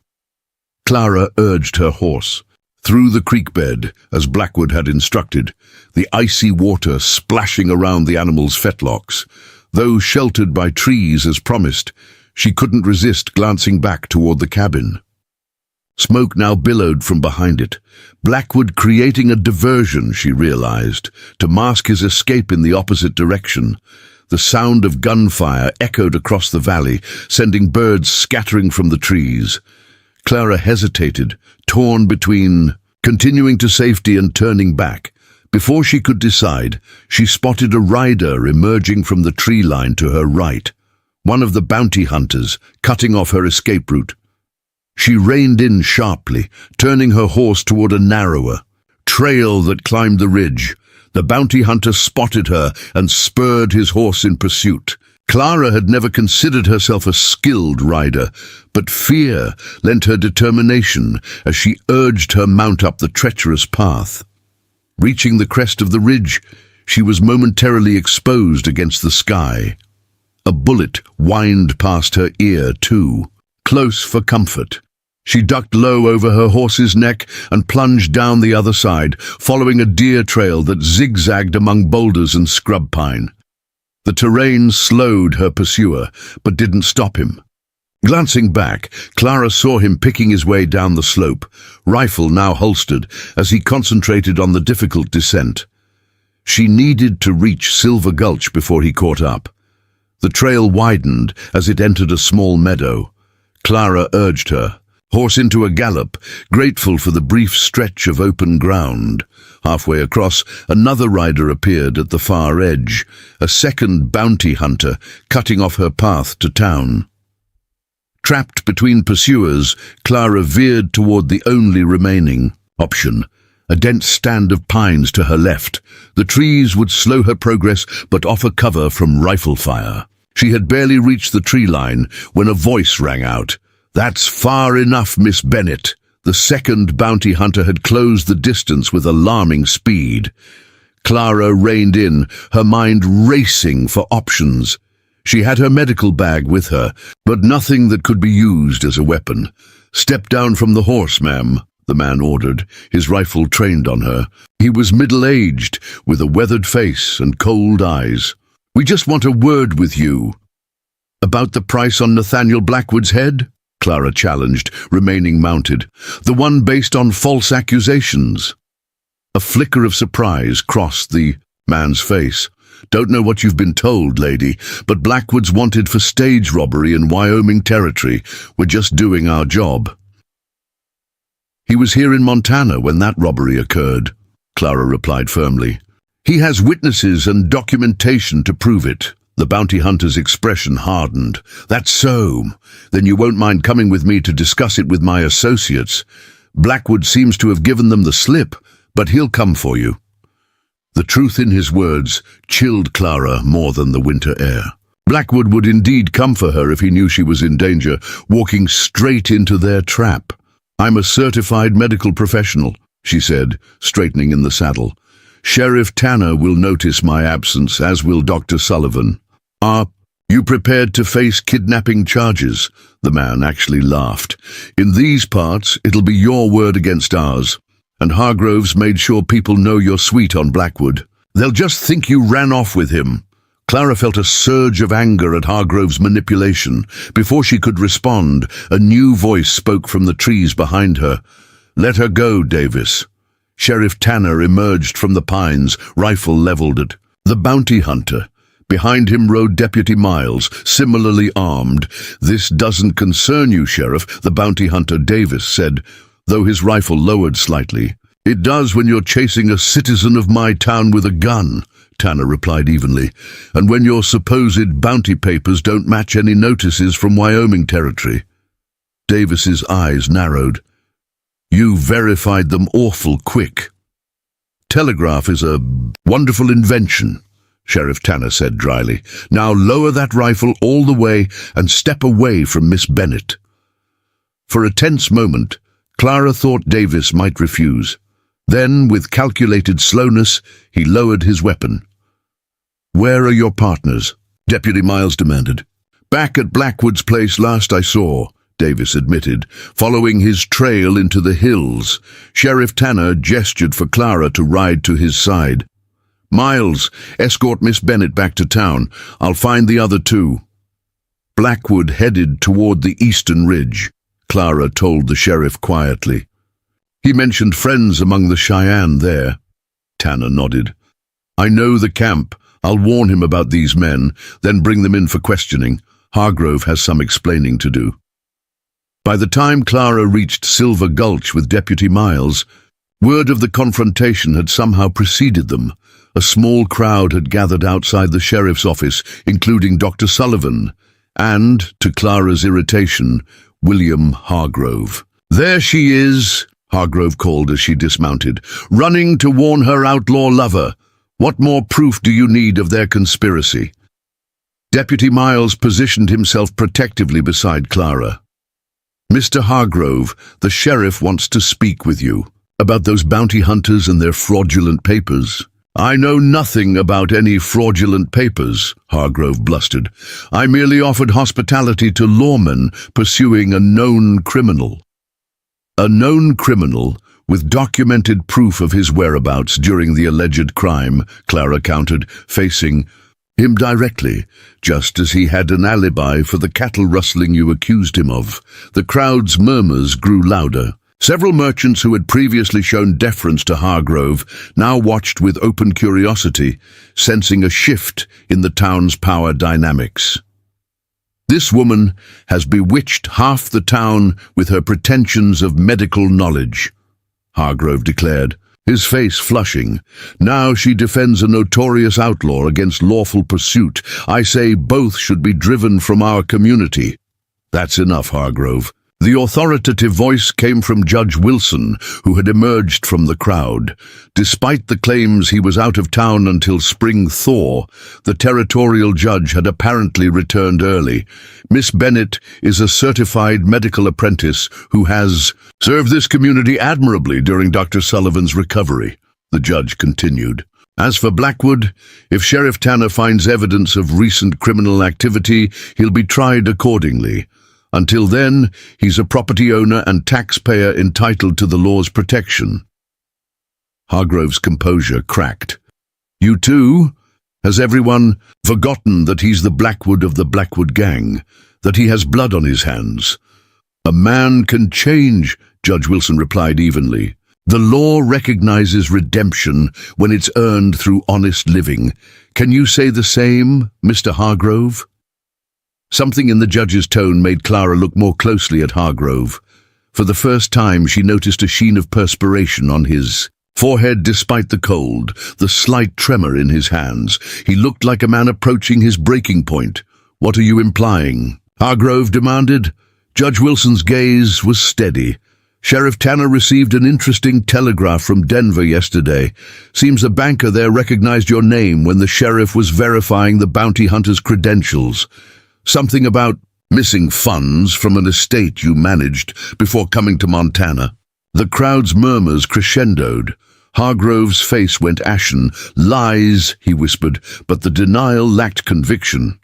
Clara urged her horse. Through the creek bed, as Blackwood had instructed, the icy water splashing around the animal's fetlocks. Though sheltered by trees as promised, she couldn't resist glancing back toward the cabin. Smoke now billowed from behind it, Blackwood creating a diversion, she realized, to mask his escape in the opposite direction. The sound of gunfire echoed across the valley, sending birds scattering from the trees. Clara hesitated, torn between continuing to safety and turning back. Before she could decide, she spotted a rider emerging from the tree line to her right, one of the bounty hunters, cutting off her escape route. She reined in sharply, turning her horse toward a narrower trail that climbed the ridge. The bounty hunter spotted her and spurred his horse in pursuit. Clara had never considered herself a skilled rider, but fear lent her determination as she urged her mount up the treacherous path. Reaching the crest of the ridge, she was momentarily exposed against the sky. A bullet whined past her ear, too, close for comfort. She ducked low over her horse's neck and plunged down the other side, following a deer trail that zigzagged among boulders and scrub pine. The terrain slowed her pursuer, but didn't stop him. Glancing back, Clara saw him picking his way down the slope, rifle now holstered, as he concentrated on the difficult descent. She needed to reach Silver Gulch before he caught up. The trail widened as it entered a small meadow. Clara urged her, horse into a gallop, grateful for the brief stretch of open ground. Halfway across, another rider appeared at the far edge, a second bounty hunter cutting off her path to town. Trapped between pursuers, Clara veered toward the only remaining option, a dense stand of pines to her left. The trees would slow her progress but offer cover from rifle fire. She had barely reached the tree line when a voice rang out. "That's far enough, Miss Bennet." The second bounty hunter had closed the distance with alarming speed. Clara reined in, her mind racing for options. She had her medical bag with her, but nothing that could be used as a weapon. "Step down from the horse, ma'am," the man ordered, his rifle trained on her. He was middle-aged, with a weathered face and cold eyes. "We just want a word with you." "About the price on Nathaniel Blackwood's head?" Clara challenged, remaining mounted. "The one based on false accusations." A flicker of surprise crossed the man's face. "Don't know what you've been told, lady, but Blackwood's wanted for stage robbery in Wyoming territory. We're just doing our job." "He was here in Montana when that robbery occurred," Clara replied firmly. "He has witnesses and documentation to prove it." The bounty hunter's expression hardened. "That's so. Then you won't mind coming with me to discuss it with my associates. Blackwood seems to have given them the slip, but he'll come for you." The truth in his words chilled Clara more than the winter air. Blackwood would indeed come for her if he knew she was in danger, walking straight into their trap. "I'm a certified medical professional," she said, straightening in the saddle. "Sheriff Tanner will notice my absence, as will Dr. Sullivan." "Are you prepared to face kidnapping charges?" The man actually laughed. "In these parts, it'll be your word against ours. And Hargrove's made sure people know you're sweet on Blackwood. They'll just think you ran off with him." Clara felt a surge of anger at Hargrove's manipulation. Before she could respond, a new voice spoke from the trees behind her. "Let her go, Davis." Sheriff Tanner emerged from the pines, rifle leveled at the bounty hunter. Behind him rode Deputy Miles, similarly armed. "This doesn't concern you, Sheriff," the bounty hunter Davis said, though his rifle lowered slightly. "It does when you're chasing a citizen of my town with a gun," Tanner replied evenly, "and when your supposed bounty papers don't match any notices from Wyoming territory." Davis's eyes narrowed. "You verified them awful quick." "Telegraph is a wonderful invention," Sheriff Tanner said dryly. "Now lower that rifle all the way and step away from Miss Bennet." For a tense moment, Clara thought Davis might refuse. Then, with calculated slowness, he lowered his weapon. "Where are your partners?" Deputy Miles demanded. "Back at Blackwood's place last I saw," Davis admitted, following his trail into the hills. Sheriff Tanner gestured for Clara to ride to his side. "Miles, escort Miss Bennet back to town. I'll find the other two." Blackwood headed toward the eastern ridge, Clara told the sheriff quietly. "He mentioned friends among the Cheyenne there." Tanner nodded. "I know the camp. I'll warn him about these men, then bring them in for questioning. Hargrove has some explaining to do." By the time Clara reached Silver Gulch with Deputy Miles, Word of the confrontation had somehow preceded them. A small crowd had gathered outside the sheriff's office, including Dr. Sullivan, and, to Clara's irritation, William Hargrove. "There she is," Hargrove called as she dismounted, "running to warn her outlaw lover. What more proof do you need of their conspiracy?" Deputy Miles positioned himself protectively beside Clara. "Mr. Hargrove, the sheriff wants to speak with you about those bounty hunters and their fraudulent papers." "I know nothing about any fraudulent papers," Hargrove blustered. "I merely offered hospitality to lawmen pursuing a known criminal." "A known criminal with documented proof of his whereabouts during the alleged crime," Clara countered, facing him directly, "just as he had an alibi for the cattle rustling you accused him of." The crowd's murmurs grew louder. Several merchants who had previously shown deference to Hargrove now watched with open curiosity, sensing a shift in the town's power dynamics. "This woman has bewitched half the town with her pretensions of medical knowledge," Hargrove declared, his face flushing. "Now she defends a notorious outlaw against lawful pursuit. I say both should be driven from our community." "That's enough, Hargrove." The authoritative voice came from Judge Wilson, who had emerged from the crowd. Despite the claims he was out of town until spring thaw, the territorial judge had apparently returned early. "Miss Bennett is a certified medical apprentice who has served this community admirably during Dr. Sullivan's recovery," the judge continued. "As for Blackwood, if Sheriff Tanner finds evidence of recent criminal activity, he'll be tried accordingly. Until then, he's a property owner and taxpayer entitled to the law's protection." Hargrove's composure cracked. "You too? Has everyone forgotten that he's the Blackwood of the Blackwood gang, that he has blood on his hands?" "A man can change," Judge Wilson replied evenly. "The law recognizes redemption when it's earned through honest living. Can you say the same, Mr. Hargrove?" Something in the judge's tone made Clara look more closely at Hargrove. For the first time, she noticed a sheen of perspiration on his forehead despite the cold, the slight tremor in his hands. He looked like a man approaching his breaking point. "What are you implying?" Hargrove demanded. Judge Wilson's gaze was steady. "Sheriff Tanner received an interesting telegraph from Denver yesterday. Seems a banker there recognized your name when the sheriff was verifying the bounty hunter's credentials. Something about missing funds from an estate you managed before coming to Montana." The crowd's murmurs crescendoed. Hargrove's face went ashen. "Lies," he whispered, but the denial lacked conviction.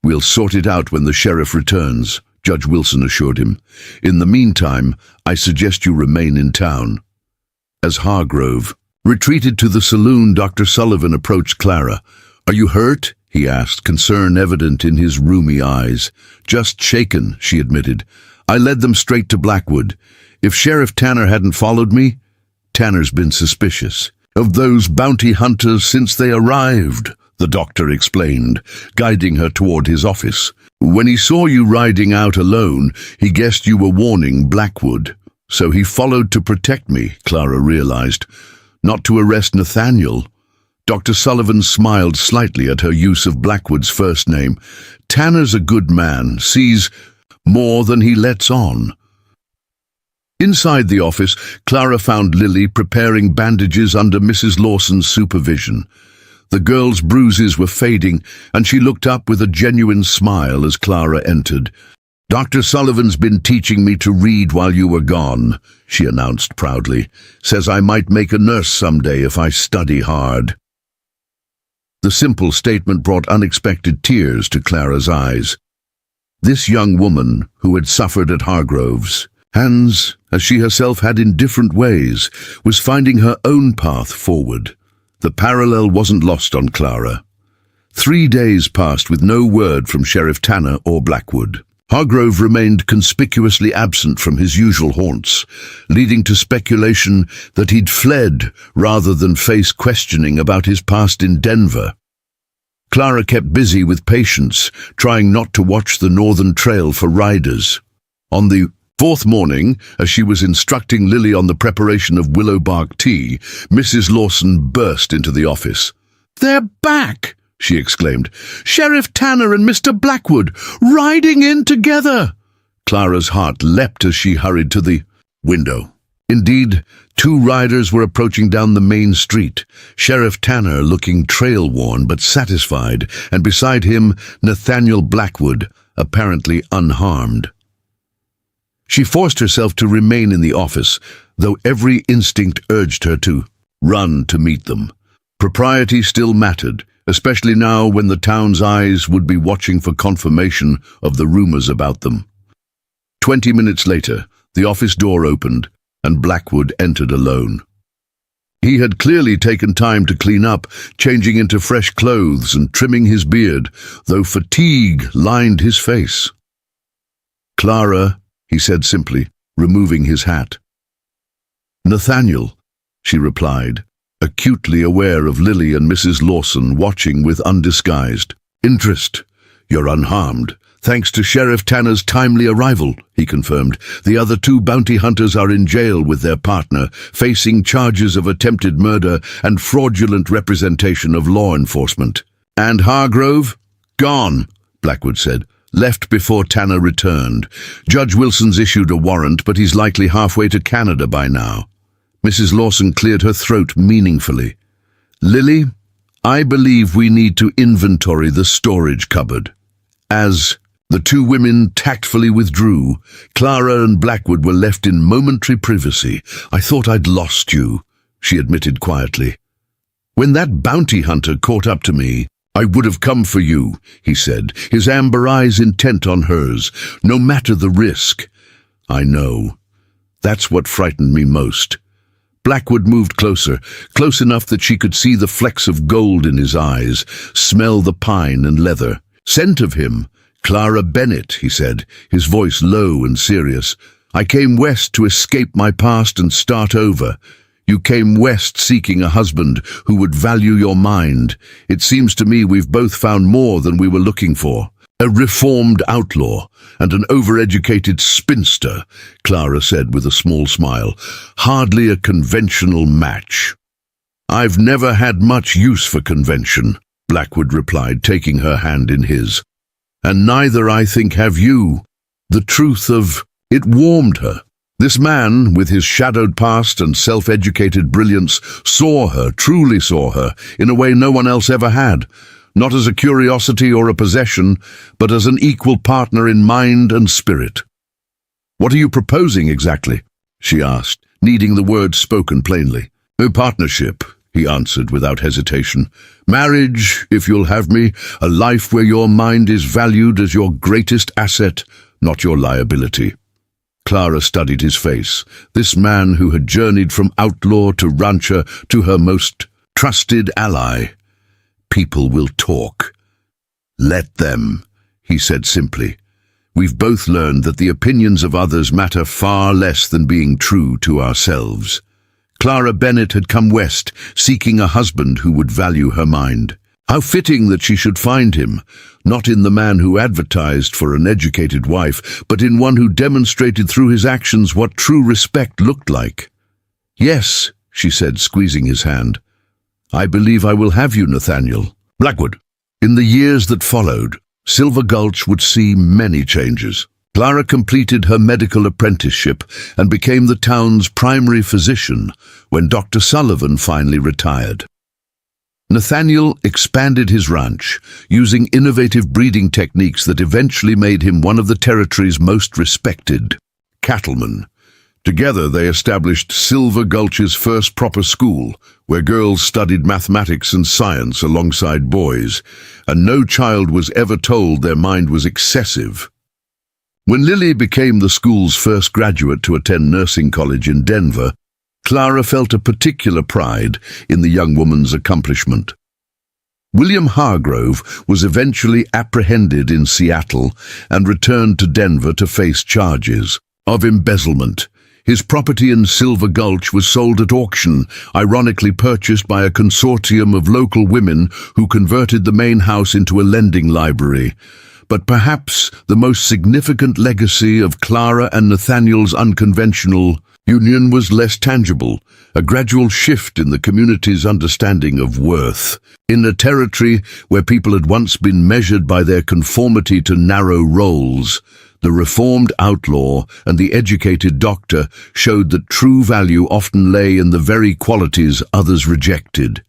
"We'll sort it out when the sheriff returns," Judge Wilson assured him. "In the meantime, I suggest you remain in town." As Hargrove retreated to the saloon, Dr. Sullivan approached Clara. "Are you hurt?" he asked, concern evident in his rheumy eyes. "Just shaken," she admitted. "I led them straight to Blackwood. If Sheriff Tanner hadn't followed me—" "Tanner's been suspicious of those bounty hunters since they arrived," the doctor explained, guiding her toward his office. "When he saw you riding out alone, he guessed you were warning Blackwood. So he followed to protect me," Clara realized, "not to arrest Nathaniel." Dr. Sullivan smiled slightly at her use of Blackwood's first name. "Tanner's a good man, sees more than he lets on." Inside the office, Clara found Lily preparing bandages under Mrs. Lawson's supervision. The girl's bruises were fading, and she looked up with a genuine smile as Clara entered. "Dr. Sullivan's been teaching me to read while you were gone," she announced proudly. "Says I might make a nurse someday if I study hard." The simple statement brought unexpected tears to Clara's eyes. This young woman, who had suffered at Hargrove's hands, as she herself had in different ways, was finding her own path forward. The parallel wasn't lost on Clara. 3 days passed with no word from Sheriff Tanner or Blackwood. Hargrove remained conspicuously absent from his usual haunts, leading to speculation that he'd fled rather than face questioning about his past in Denver. Clara kept busy with patients, trying not to watch the Northern Trail for riders. On the Fourth morning, as she was instructing Lily on the preparation of willow bark tea, Mrs. Lawson burst into the office. "They're back!" she exclaimed. "Sheriff Tanner and Mr. Blackwood, riding in together!" Clara's heart leapt as she hurried to the window. Indeed, two riders were approaching down the main street, Sheriff Tanner looking trail-worn but satisfied, and beside him Nathaniel Blackwood, apparently unharmed. She forced herself to remain in the office, though every instinct urged her to run to meet them. Propriety still mattered, especially now when the town's eyes would be watching for confirmation of the rumors about them. 20 minutes later, the office door opened, and Blackwood entered alone. He had clearly taken time to clean up, changing into fresh clothes and trimming his beard, though fatigue lined his face. "Clara," he said simply, removing his hat. "Nathaniel," she replied, acutely aware of Lily and Mrs. Lawson watching with undisguised interest. "You're unharmed. Thanks to Sheriff Tanner's timely arrival," he confirmed. "The other two bounty hunters are in jail with their partner, facing charges of attempted murder and fraudulent representation of law enforcement." "And Hargrove?" "Gone," Blackwood said. "Left before Tanner returned. Judge Wilson's issued a warrant, but he's likely halfway to Canada by now." Mrs. Lawson cleared her throat meaningfully. "Lily, I believe we need to inventory the storage cupboard." As the two women tactfully withdrew, Clara and Blackwood were left in momentary privacy. "I thought I'd lost you," she admitted quietly. "When that bounty hunter caught up to me, I would have come for you," he said, his amber eyes intent on hers, "no matter the risk." "I know. That's what frightened me most." Blackwood moved closer, close enough that she could see the flecks of gold in his eyes, smell the pine and leather. "Scent of him. Clara Bennett," he said, his voice low and serious. "I came west to escape my past and start over. You came west seeking a husband who would value your mind. It seems to me we've both found more than we were looking for. A reformed outlaw and an overeducated spinster," Clara said with a small smile. "Hardly a conventional match." "I've never had much use for convention," Blackwood replied, taking her hand in his. "And neither, I think, have you." The truth of it warmed her. This man, with his shadowed past and self-educated brilliance, saw her, truly saw her, in a way no one else ever had. Not as a curiosity or a possession, but as an equal partner in mind and spirit. "What are you proposing exactly?" she asked, needing the words spoken plainly. "A partnership," he answered without hesitation. "Marriage, if you'll have me, a life where your mind is valued as your greatest asset, not your liability." Clara studied his face, this man who had journeyed from outlaw to rancher to her most trusted ally. "People will talk." "Let them," he said simply. "We've both learned that the opinions of others matter far less than being true to ourselves." Clara Bennett had come west, seeking a husband who would value her mind. How fitting that she should find him, not in the man who advertised for an educated wife, but in one who demonstrated through his actions what true respect looked like. "Yes," she said, squeezing his hand. "I believe I will have you, Nathaniel." Blackwood. In the years that followed, Silver Gulch would see many changes. Clara completed her medical apprenticeship and became the town's primary physician when Dr. Sullivan finally retired. Nathaniel expanded his ranch, using innovative breeding techniques that eventually made him one of the territory's most respected cattlemen. Together they established Silver Gulch's first proper school, where girls studied mathematics and science alongside boys, and no child was ever told their mind was excessive. When Lily became the school's first graduate to attend nursing college in Denver, Clara felt a particular pride in the young woman's accomplishment. William Hargrove was eventually apprehended in Seattle and returned to Denver to face charges of embezzlement. His property in Silver Gulch was sold at auction, ironically purchased by a consortium of local women who converted the main house into a lending library. But perhaps the most significant legacy of Clara and Nathaniel's unconventional union was less tangible, a gradual shift in the community's understanding of worth. In a territory where people had once been measured by their conformity to narrow roles, the reformed outlaw and the educated doctor showed that true value often lay in the very qualities others rejected.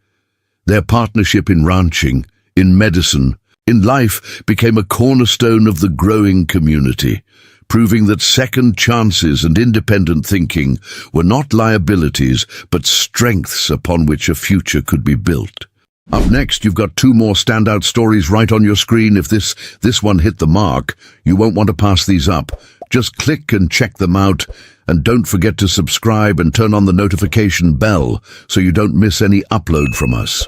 Their partnership in ranching, in medicine, in life became a cornerstone of the growing community, proving that second chances and independent thinking were not liabilities but strengths upon which a future could be built. Up next, you've got two more standout stories right on your screen. If this one hit the mark, you won't want to pass these up. Just click and check them out, and don't forget to subscribe and turn on the notification bell so you don't miss any upload from us.